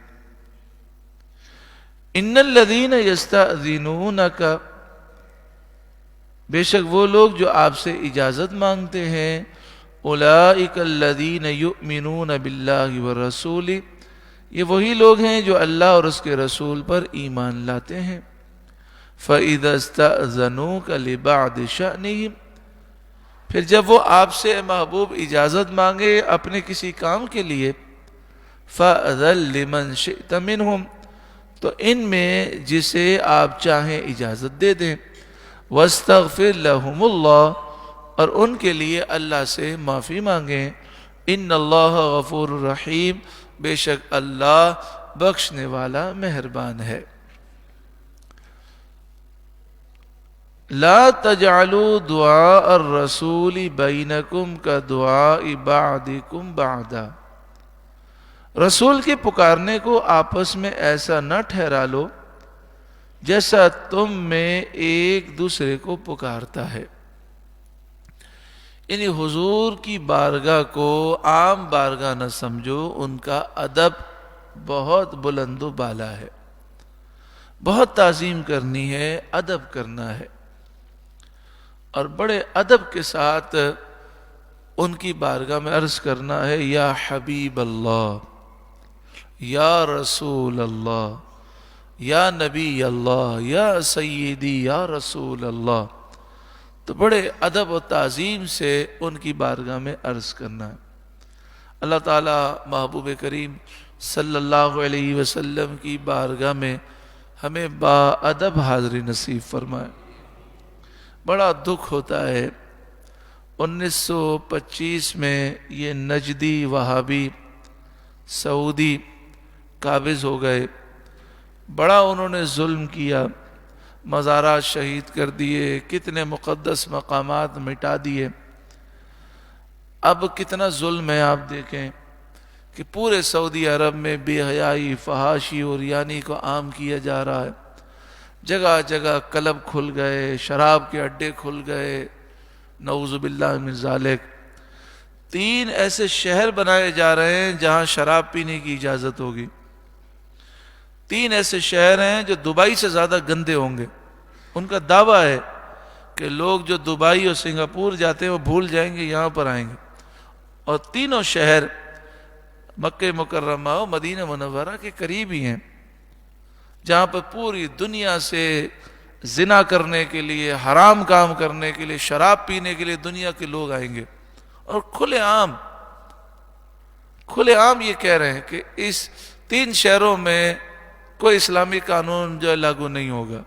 [SPEAKER 1] ان الذين يستأذنونك، بے شک وہ لوگ جو آپ سے اجازت مانگتے ہیں، اولئک الذین یؤمنون باللہ ورسولہ، یہ وہی لوگ ہیں جو اللہ اور اس کے رسول پر ایمان لاتے ہیں۔ فَإِذَا اسْتَأْذَنُوكَ لِبَعْضِ شَأْنِهِمْ، پھر جب وہ آپ سے محبوب اجازت مانگے اپنے کسی کام کے لیے، فَأَذَن لِمَنْ شِئْتَ مِنْهُمْ، تو ان میں جسے آپ چاہیں اجازت دے دیں، وَاسْتَغْفِرْ لَهُمُ اللَّهُ، اور ان کے لیے اللہ سے معافی مانگیں، ان اللہ غفور رحیم، بے شک اللہ بخشنے والا مہربان ہے۔ لا تجعلوا دعاء الرسول بینکم کدعاء بعضکم بعضا، رسول کے پکارنے کو آپس میں ایسا نہ ٹھہرا لو جیسا تم میں ایک دوسرے کو پکارتا ہے۔ یعنی حضور کی بارگاہ کو عام بارگاہ نہ سمجھو، ان کا ادب بہت بلند و بالا ہے، بہت تعظیم کرنی ہے، ادب کرنا ہے، اور بڑے ادب کے ساتھ ان کی بارگاہ میں عرض کرنا ہے، یا حبیب اللہ، یا رسول اللہ، یا نبی اللہ، یا سیدی، یا رسول اللہ، تو بڑے ادب و تعظیم سے ان کی بارگاہ میں عرض کرنا ہے۔ اللہ تعالیٰ محبوب کریم صلی اللہ علیہ وسلم کی بارگاہ میں ہمیں با ادب حاضری نصیب فرمائے۔ بڑا دکھ ہوتا ہے، 1925 میں یہ نجدی وہابی سعودی قابض ہو گئے، بڑا انہوں نے ظلم کیا، مزارات شہید کر دیے، کتنے مقدس مقامات مٹا دیے۔ اب کتنا ظلم ہے، آپ دیکھیں کہ پورے سعودی عرب میں بے حیائی، فحاشی اور یعنی کو عام کیا جا رہا ہے۔ جگہ جگہ کلب کھل گئے، شراب کے اڈے کھل گئے، نعوذ باللہ من ذالک۔ 3 ایسے شہر بنائے جا رہے ہیں جہاں شراب پینے کی اجازت ہوگی۔ 3 ایسے شہر ہیں جو دبئی سے زیادہ گندے ہوں گے۔ ان کا دعویٰ ہے کہ لوگ جو دبئی اور سنگاپور جاتے ہیں وہ بھول جائیں گے، یہاں پر آئیں گے۔ اور تینوں شہر مکہ مکرمہ و مدینہ منورہ کے قریب ہی ہیں، جہاں پر پوری دنیا سے زنا کرنے کے لیے، حرام کام کرنے کے لیے، شراب پینے کے لیے دنیا کے لوگ آئیں گے۔ اور کھلے عام یہ کہہ رہے ہیں کہ اس 3 شہروں میں کوئی اسلامی قانون جو ہے لاگو نہیں ہوگا،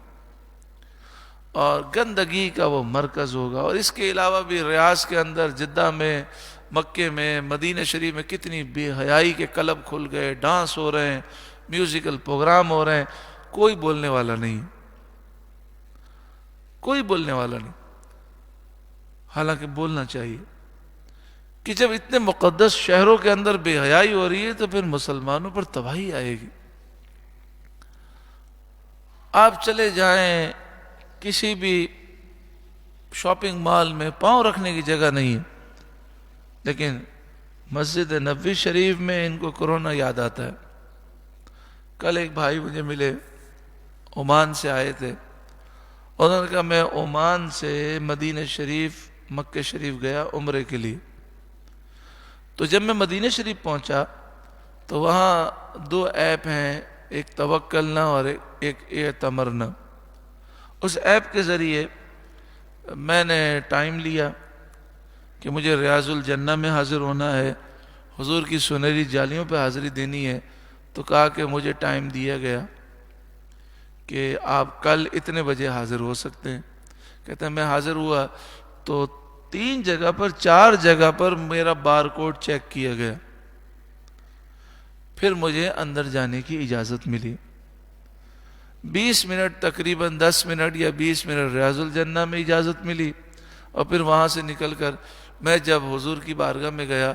[SPEAKER 1] اور گندگی کا وہ مرکز ہوگا۔ اور اس کے علاوہ بھی ریاض کے اندر، جدہ میں، مکے میں، مدینہ شریف میں کتنی بے حیائی کے کلب کھل گئے، ڈانس ہو رہے ہیں، میوزیکل پروگرام ہو رہے ہیں، کوئی بولنے والا نہیں، کوئی بولنے والا نہیں۔ حالانکہ بولنا چاہیے کہ جب اتنے مقدس شہروں کے اندر بے حیائی ہو رہی ہے تو پھر مسلمانوں پر تباہی آئے گی۔ آپ چلے جائیں کسی بھی شاپنگ مال میں، پاؤں رکھنے کی جگہ نہیں ہے، لیکن مسجد نبوی شریف میں ان کو کرونا یاد آتا ہے۔ کل ایک بھائی مجھے ملے، عمان سے آئے تھے، انہوں نے کہا میں عمان سے مدینہ شریف، مکہ شریف گیا عمرے کے لیے، تو جب میں مدینہ شریف پہنچا تو وہاں 2 ایپ ہیں، ایک توکلنا اور ایک اعتمرنا۔ اس ایپ کے ذریعے میں نے ٹائم لیا کہ مجھے ریاض الجنہ میں حاضر ہونا ہے، حضور کی سنہری جالیوں پہ حاضری دینی ہے، تو کہا کہ مجھے ٹائم دیا گیا کہ آپ کل اتنے بجے حاضر ہو سکتے ہیں۔ کہتے ہیں میں حاضر ہوا تو 3 جگہ پر 4 جگہ پر میرا بار کوڈ چیک کیا گیا، پھر مجھے اندر جانے کی اجازت ملی۔ 20 منٹ، تقریباً 10 منٹ یا 20 منٹ ریاض الجنہ میں اجازت ملی، اور پھر وہاں سے نکل کر میں جب حضور کی بارگاہ میں گیا،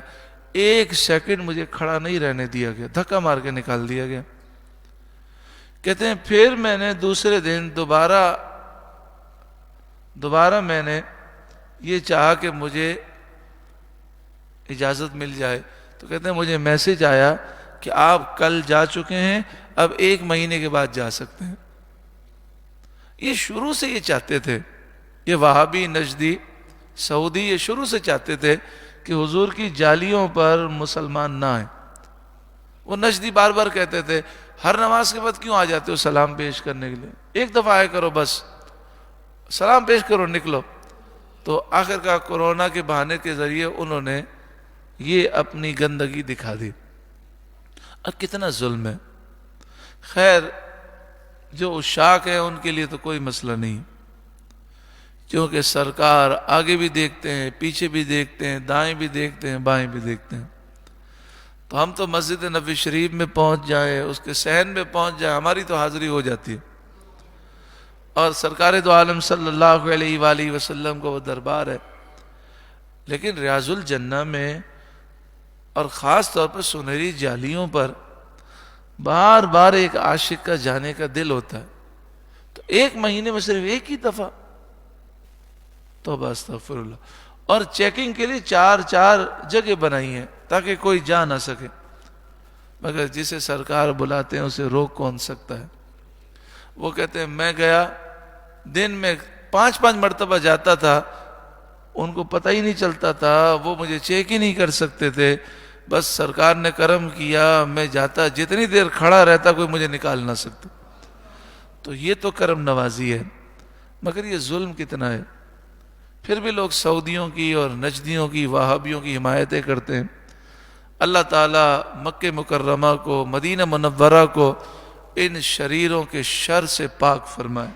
[SPEAKER 1] 1 سیکنڈ مجھے کھڑا نہیں رہنے دیا گیا، دھکا مار کے نکال دیا گیا۔ کہتے ہیں پھر میں نے دوسرے دن دوبارہ میں نے یہ چاہا کہ مجھے اجازت مل جائے، تو کہتے ہیں مجھے میسج آیا کہ آپ کل جا چکے ہیں، اب 1 مہینے کے بعد جا سکتے ہیں۔ یہ شروع سے یہ چاہتے تھے، یہ وہابی نجدی سعودی یہ شروع سے چاہتے تھے کہ حضور کی جالیوں پر مسلمان نہ آئیں۔ وہ نجدی بار بار کہتے تھے ہر نماز کے بعد کیوں آ جاتے ہو سلام پیش کرنے کے لیے، 1 دفعہ آئے کرو، بس سلام پیش کرو نکلو۔ تو آخر کا کورونا کے بہانے کے ذریعے انہوں نے یہ اپنی گندگی دکھا دی۔ اب کتنا ظلم ہے۔ خیر جو عشاق ہیں ان کے لیے تو کوئی مسئلہ نہیں، کیونکہ سرکار آگے بھی دیکھتے ہیں، پیچھے بھی دیکھتے ہیں، دائیں بھی دیکھتے ہیں، بائیں بھی دیکھتے ہیں۔ تو ہم تو مسجد نبوی شریف میں پہنچ جائیں، اس کے صحن میں پہنچ جائیں، ہماری تو حاضری ہو جاتی ہے، اور سرکار دو عالم صلی اللہ علیہ وآلہ وسلم کو وہ دربار ہے۔ لیکن ریاض الجنہ میں اور خاص طور پر سنہری جالیوں پر بار بار ایک عاشق کا جانے کا دل ہوتا ہے، تو 1 مہینے میں صرف 1 ہی دفعہ، توبہ استغفر اللہ۔ اور چیکنگ کے لیے 4 جگہ بنائی ہیں تاکہ کوئی جا نہ سکے، مگر جسے سرکار بلاتے ہیں اسے روک کون سکتا ہے۔ وہ کہتے ہیں میں گیا، دن میں 5 مرتبہ جاتا تھا، ان کو پتہ ہی نہیں چلتا تھا، وہ مجھے چیک ہی نہیں کر سکتے تھے۔ بس سرکار نے کرم کیا، میں جاتا جتنی دیر کھڑا رہتا کوئی مجھے نکال نہ سکتا. تو یہ تو کرم نوازی ہے، مگر یہ ظلم کتنا ہے. پھر بھی لوگ سعودیوں کی اور نجدیوں کی، وہابیوں کی حمایتیں کرتے ہیں. اللہ تعالیٰ مکہ مکرمہ کو، مدینہ منورہ کو ان شریروں کے شر سے پاک فرمائے.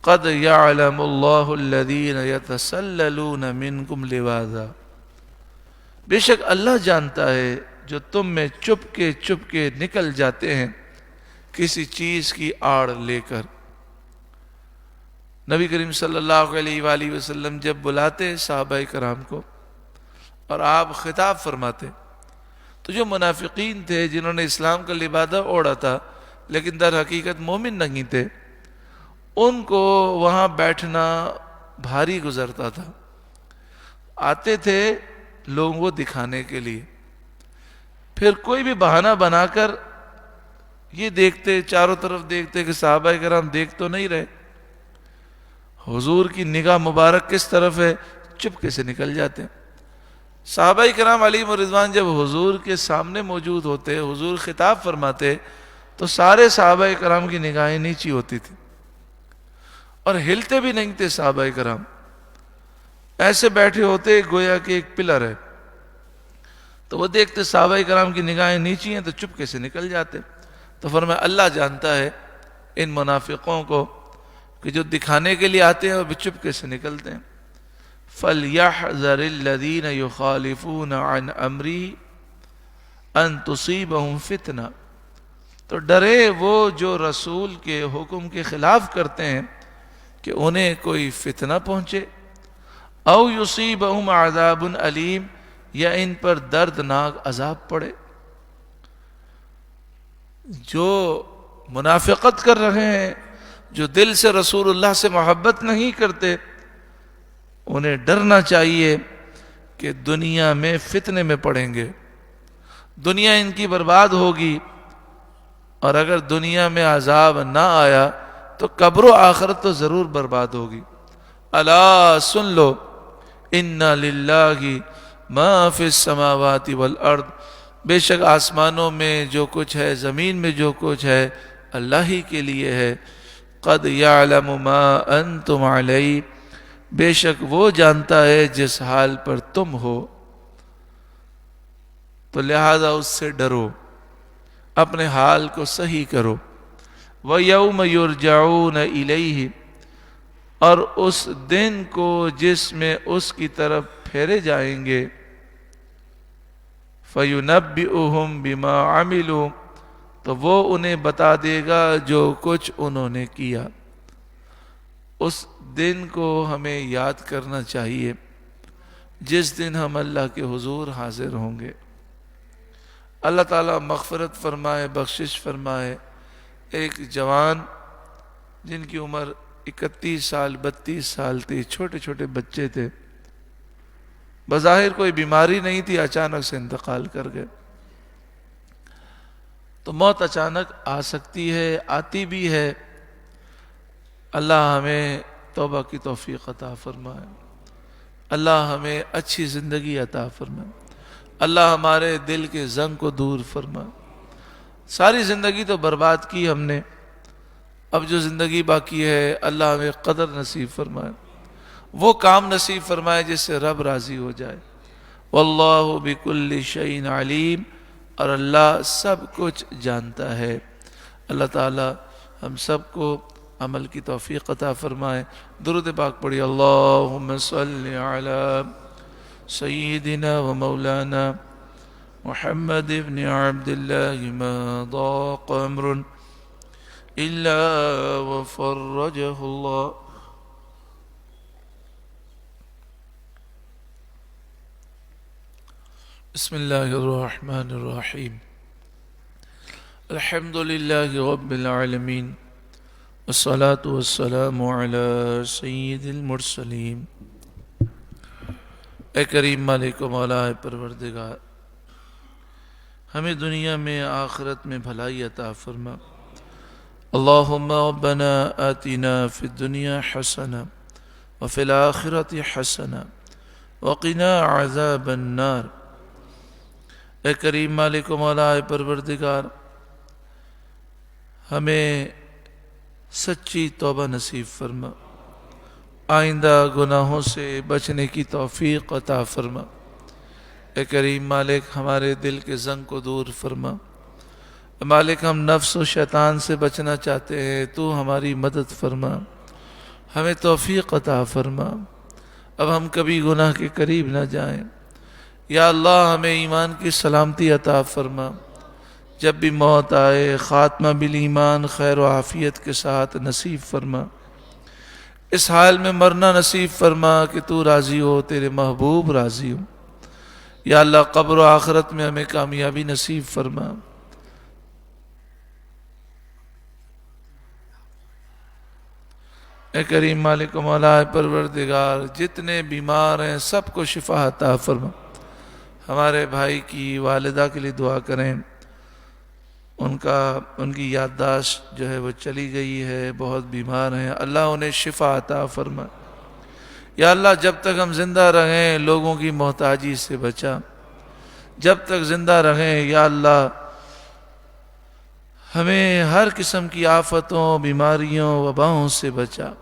[SPEAKER 1] قد یعلم اللہ الذین یتسللون منکم لواذا، بے شک اللہ جانتا ہے جو تم میں چپ کے نکل جاتے ہیں کسی چیز کی آڑ لے کر. نبی کریم صلی اللہ علیہ وآلہ وسلم جب بلاتے صحابہ کرام کو اور آپ خطاب فرماتے، تو جو منافقین تھے جنہوں نے اسلام کا لبادہ اوڑھا تھا لیکن در حقیقت مومن نہیں تھے، ان کو وہاں بیٹھنا بھاری گزرتا تھا. آتے تھے لوگوں کو دکھانے کے لیے، پھر کوئی بھی بہانہ بنا کر یہ دیکھتے، چاروں طرف دیکھتے کہ صحابہ کرام دیکھ تو نہیں رہے، حضور کی نگاہ مبارک کس طرف ہے، چپکے سے نکل جاتے. صحابہ کرام علیہم رضوان جب حضور کے سامنے موجود ہوتے، حضور خطاب فرماتے، تو سارے صحابہ کرام کی نگاہیں نیچی ہوتی تھی اور ہلتے بھی نہیں تھے. صحابہ کرام ایسے بیٹھے ہوتے گویا کہ ایک پلر ہے. تو وہ دیکھتے صحابہ کرام کی نگاہیں نیچی ہیں تو چپکے سے نکل جاتے. تو فرمایا اللہ جانتا ہے ان منافقوں کو کہ جو دکھانے کے لیے آتے ہیں وہ بھی چپکے سے نکلتے ہیں. فَلْيَحْذَرِ الَّذِينَ يُخَالِفُونَ عَنْ أَمْرِهِ أَن تُصِيبَهُمْ فِتْنَةٌ، تو ڈرے وہ جو رسول کے حکم کے خلاف کرتے ہیں کہ انہیں کوئی فتنہ پہنچے، او یصیبہم عذاب علیم، یا ان پر دردناک عذاب پڑے. جو منافقت کر رہے ہیں، جو دل سے رسول اللہ سے محبت نہیں کرتے، انہیں ڈرنا چاہیے کہ دنیا میں فتنے میں پڑیں گے، دنیا ان کی برباد ہوگی، اور اگر دنیا میں عذاب نہ آیا تو قبر و آخرت تو ضرور برباد ہوگی. الا سن لو ان للہ ما فی السماوات والارض، بے شک آسمانوں میں جو کچھ ہے، زمین میں جو کچھ ہے، اللہ ہی کے لیے ہے. قد یعلم ما انتم علیہ، بے شک وہ جانتا ہے جس حال پر تم ہو. تو لہذا اس سے ڈرو، اپنے حال کو صحیح کرو. وَيَوْمَ يُرْجَعُونَ إِلَيْهِ، اور اس دن کو جس میں اس کی طرف پھیرے جائیں گے. فَيُنَبِّئُهُمْ بِمَا عَمِلُوا، تو وہ انہیں بتا دے گا جو کچھ انہوں نے کیا. اس دن کو ہمیں یاد کرنا چاہیے جس دن ہم اللہ کے حضور حاضر ہوں گے. اللہ تعالیٰ مغفرت فرمائے، بخشش فرمائے. ایک جوان جن کی عمر 31 سال 32 سال تھی، چھوٹے چھوٹے بچے تھے، بظاہر کوئی بیماری نہیں تھی، اچانک سے انتقال کر گئے. تو موت اچانک آ سکتی ہے، آتی بھی ہے. اللہ ہمیں توبہ کی توفیق عطا فرمائے، اللہ ہمیں اچھی زندگی عطا فرمائے، اللہ ہمارے دل کے زنگ کو دور فرمائے. ساری زندگی تو برباد کی ہم نے، اب جو زندگی باقی ہے اللہ ہمیں قدر نصیب فرمائے، وہ کام نصیب فرمائے جس سے رب راضی ہو جائے. واللہ بکل شیء علیم، اور اللہ سب کچھ جانتا ہے. اللہ تعالی ہم سب کو عمل کی توفیق عطا فرمائے. درود پاک پڑھی. اللہم صلی علی سیدنا و مولانا محمد ابن عبداللہ ما ضاق امر الا وفرجہ اللہ. بسم اللہ الرحمن الرحیم. الحمد للہ رب العالمین، والصلاة والسلام علی سید المرسلین. اے کریم مالک و مولا پروردگار، ہمیں دنیا میں آخرت میں بھلائی عطا فرما. اللہم ربنا آتنا فی الدنیا حسنہ وفی الآخرۃ حسنہ وقنا عذاب النار. اے کریم مالک و مولا اے پروردگار، ہمیں سچی توبہ نصیب فرما، آئندہ گناہوں سے بچنے کی توفیق عطا فرما۔ اے کریم مالک، ہمارے دل کے زنگ کو دور فرما۔ مالک، ہم نفس و شیطان سے بچنا چاہتے ہیں، تو ہماری مدد فرما، ہمیں توفیق عطا فرما، اب ہم کبھی گناہ کے قریب نہ جائیں۔ یا اللہ، ہمیں ایمان کی سلامتی عطا فرما، جب بھی موت آئے خاتمہ بالایمان خیر و عافیت کے ساتھ نصیب فرما۔ اس حال میں مرنا نصیب فرما کہ تو راضی ہو، تیرے محبوب راضی ہو۔ یا اللہ، قبر و آخرت میں ہمیں کامیابی نصیب فرما۔ اے کریم مالک و مولا اے پروردگار، جتنے بیمار ہیں سب کو شفا عطا فرما۔ ہمارے بھائی کی والدہ کے لیے دعا کریں، ان کی یادداشت جو ہے وہ چلی گئی ہے، بہت بیمار ہیں، اللہ انہیں شفا عطا فرما۔ یا اللہ، جب تک ہم زندہ رہیں لوگوں کی محتاجی سے بچا، جب تک زندہ رہیں یا اللہ ہمیں ہر قسم کی آفتوں، بیماریوں، وباؤں سے بچا۔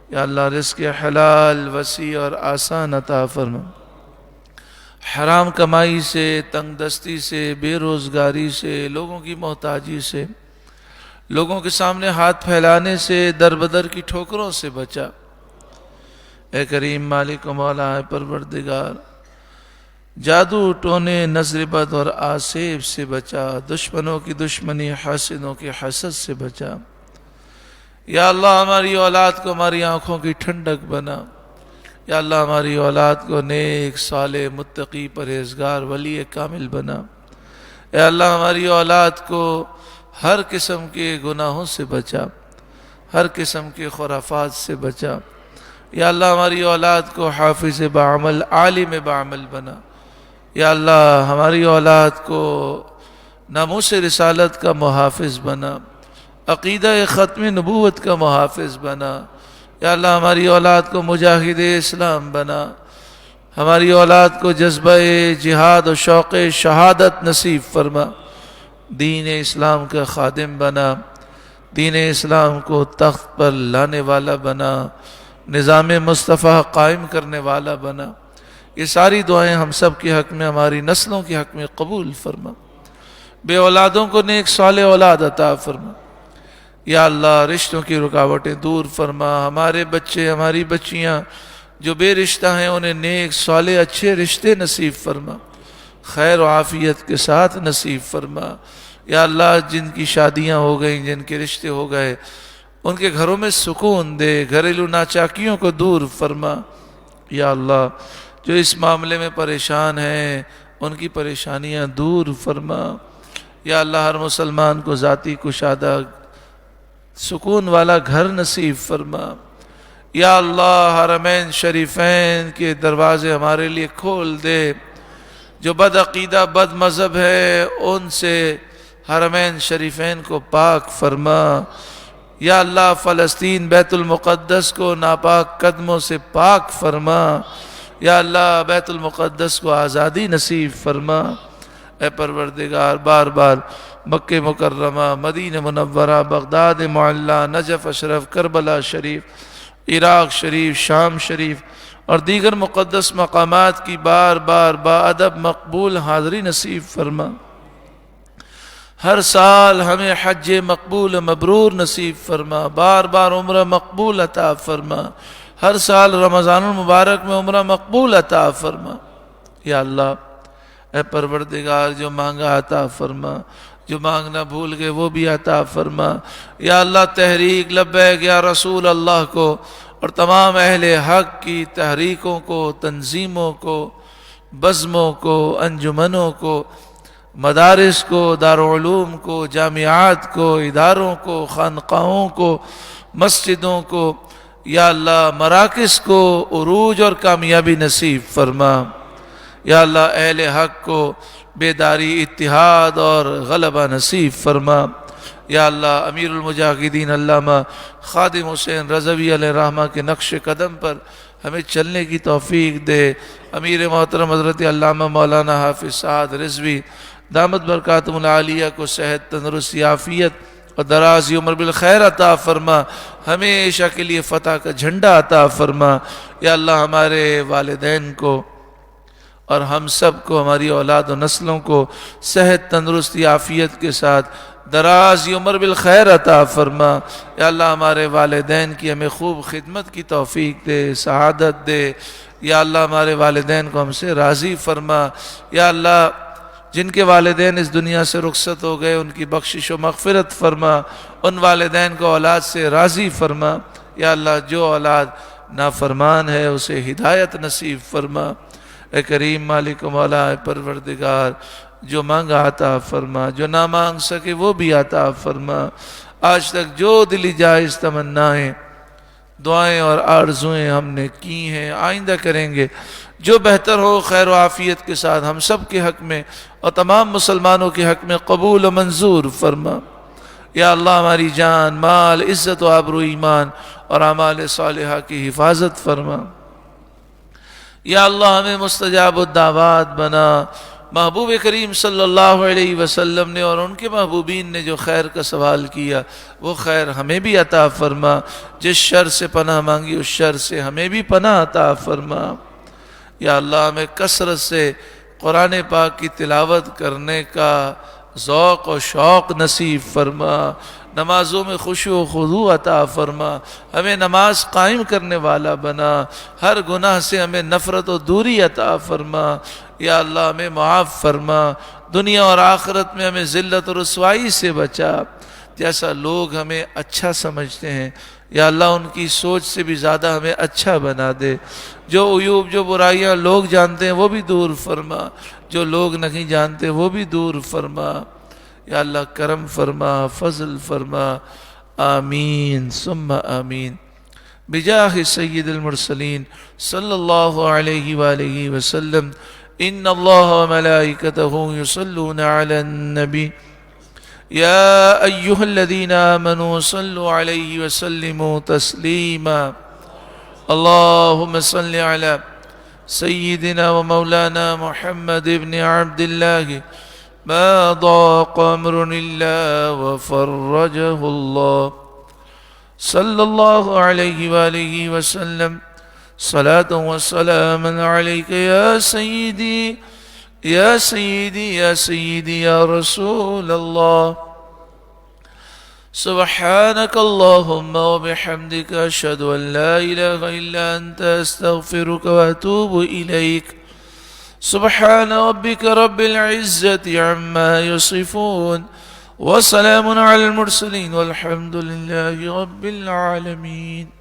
[SPEAKER 1] یا اللہ، رزق حلال وسیع اور آسان عطا فرما، حرام کمائی سے، تنگ دستی سے، بے روزگاری سے، لوگوں کی محتاجی سے، لوگوں کے سامنے ہاتھ پھیلانے سے، در بدر کی ٹھوکروں سے بچا۔ اے کریم مالک و مولا اے پروردگار، جادو ٹونے، نظر بد اور آسیب سے بچا، دشمنوں کی دشمنی، حاسدوں کے حسد سے بچا۔ یا اللہ، ہماری اولاد کو ہماری آنکھوں کی ٹھنڈک بنا۔ یا اللہ، ہماری اولاد کو نیک، صالح، متقی، پرہیزگار، ولی کامل بنا۔ اے اللہ، ہماری اولاد کو ہر قسم کے گناہوں سے بچا، ہر قسم کے خرافات سے بچا۔ یا اللہ، ہماری اولاد کو حافظ بعمل، عالم بعمل بنا۔ یا اللہ، ہماری اولاد کو ناموس رسالت کا محافظ بنا، عقیدہ ختم نبوت کا محافظ بنا۔ یا اللہ، ہماری اولاد کو مجاہد اسلام بنا، ہماری اولاد کو جذبہ جہاد و شوق شہادت نصیب فرما، دین اسلام کا خادم بنا، دین اسلام کو تخت پر لانے والا بنا، نظام مصطفیٰ قائم کرنے والا بنا۔ یہ ساری دعائیں ہم سب کے حق میں، ہماری نسلوں کے حق میں قبول فرما۔ بے اولادوں کو نیک صالح اولاد عطا فرما۔ یا اللہ، رشتوں کی رکاوٹیں دور فرما، ہمارے بچے، ہماری بچیاں جو بے رشتہ ہیں انہیں نیک صالح اچھے رشتے نصیب فرما، خیر و عافیت کے ساتھ نصیب فرما۔ یا اللہ، جن کی شادیاں ہو گئیں، جن کے رشتے ہو گئے، ان کے گھروں میں سکون دے، گھریلو ناچاکیوں کو دور فرما۔ یا اللہ، جو اس معاملے میں پریشان ہیں ان کی پریشانیاں دور فرما۔ یا اللہ، ہر مسلمان کو ذاتی کشادہ سکون والا گھر نصیب فرما۔ یا اللہ، حرمین شریفین کے دروازے ہمارے لیے کھول دے، جو بد عقیدہ، بد مذہب ہے ان سے حرمین شریفین کو پاک فرما۔ یا اللہ، فلسطین بیت المقدس کو ناپاک قدموں سے پاک فرما۔ یا اللہ، بیت المقدس کو آزادی نصیب فرما۔ اے پروردگار، بار بار مکہ مکرمہ، مدینہ منورہ، بغداد معلیٰ، نجف اشرف، کربلا شریف، عراق شریف، شام شریف اور دیگر مقدس مقامات کی بار بار باادب مقبول حاضری نصیب فرما۔ ہر سال ہمیں حج مقبول مبرور نصیب فرما، بار بار عمرہ مقبول عطا فرما، ہر سال رمضان المبارک میں عمرہ مقبول عطا فرما۔ یا اللہ، اے پروردگار، جو مانگا عطا فرما، جو مانگنا بھول گئے وہ بھی عطا فرما۔ یا اللہ، تحریک لبیک یا رسول اللہ کو اور تمام اہل حق کی تحریکوں کو، تنظیموں کو، بزموں کو، انجمنوں کو، مدارس کو، دارالعلوم کو، جامعات کو، اداروں کو، خانقاہوں کو، مسجدوں کو، یا اللہ مراکز کو عروج اور کامیابی نصیب فرما۔ یا اللہ، اہل حق کو بیداری، اتحاد اور غلبہ نصیب فرما۔ یا اللہ، امیر المجاہدین علامہ خادم حسین رضوی علیہ الرحمہ کے نقش قدم پر ہمیں چلنے کی توفیق دے۔ امیر محترم حضرت علامہ مولانا حافظ سعد رضوی دامت برکاتہم العالیہ کو صحت، تندرستی، عافیت اور دراز عمر بالخیر عطا فرما، ہمیشہ کے لیے فتح کا جھنڈا عطا فرما۔ یا اللہ ہمارے والدین کو اور ہم سب کو، ہماری اولاد و نسلوں کو صحت، تندرستی، عافیت کے ساتھ دراز عمر بالخیر عطا فرما۔ یا اللہ ہمارے والدین کی ہمیں خوب خدمت کی توفیق دے، سعادت دے۔ یا اللہ ہمارے والدین کو ہم سے راضی فرما۔ یا اللہ جن کے والدین اس دنیا سے رخصت ہو گئے ان کی بخشش و مغفرت فرما، ان والدین کو اولاد سے راضی فرما۔ یا اللہ جو اولاد نافرمان ہے اسے ہدایت نصیب فرما۔ اے کریم مالک و مولا، اے پروردگار، جو مانگا عطا فرما، جو نہ مانگ سکے وہ بھی عطا فرما۔ آج تک جو دلی جائز تمنائیں، دعائیں اور آرزویں ہم نے کی ہیں، آئندہ کریں گے، جو بہتر ہو خیر و عافیت کے ساتھ ہم سب کے حق میں اور تمام مسلمانوں کے حق میں قبول و منظور فرما۔ یا اللہ ہماری جان، مال، عزت و آبرو، ایمان اور اعمال صالحہ کی حفاظت فرما۔ یا اللہ ہمیں مستجاب الدعوات بنا۔ محبوب کریم صلی اللہ علیہ وسلم نے اور ان کے محبوبین نے جو خیر کا سوال کیا وہ خیر ہمیں بھی عطا فرما۔ جس شر سے پناہ مانگی اس شر سے ہمیں بھی پناہ عطا فرما۔ یا اللہ ہمیں کثرت سے قرآن پاک کی تلاوت کرنے کا ذوق و شوق نصیب فرما۔ نمازوں میں خشوع و خضوع عطا فرما۔ ہمیں نماز قائم کرنے والا بنا۔ ہر گناہ سے ہمیں نفرت و دوری عطا فرما۔ یا اللہ ہمیں معاف فرما۔ دنیا اور آخرت میں ہمیں ذلت و رسوائی سے بچا۔ جیسا لوگ ہمیں اچھا سمجھتے ہیں یا اللہ ان کی سوچ سے بھی زیادہ ہمیں اچھا بنا دے۔ جو عیوب، جو برائیاں لوگ جانتے ہیں وہ بھی دور فرما، جو لوگ نہیں جانتے وہ بھی دور فرما۔ یا اللہ کرم فرما، فضل فرما، آمین ثم آمین۔ بجاہ سید المرسلین صلی اللہ علیہ وآلہ وسلم۔ ان اللہ وملائکتہ یصلون علی النبی یا ایہا الذین آمنوا صلوا علیہ وسلموا تسلیما۔ اللہم صل علی سیدنا ومولانا محمد بن عبد اللہ ما ضاق امر الا وفرجہ اللہ صلی اللہ علیہ وآلہ وسلم۔ صلاة و سلام علیک یا سیدی یا سیدی یا سیدی یا رسول اللہ۔ سبحانک اللہم وبحمدک اشہد ان لا الہ الا انت استغفرک واتوب الیک۔ سبحان ربک رب العزت عما یصفون وسلام علی المرسلین والحمد للہ رب العالمین۔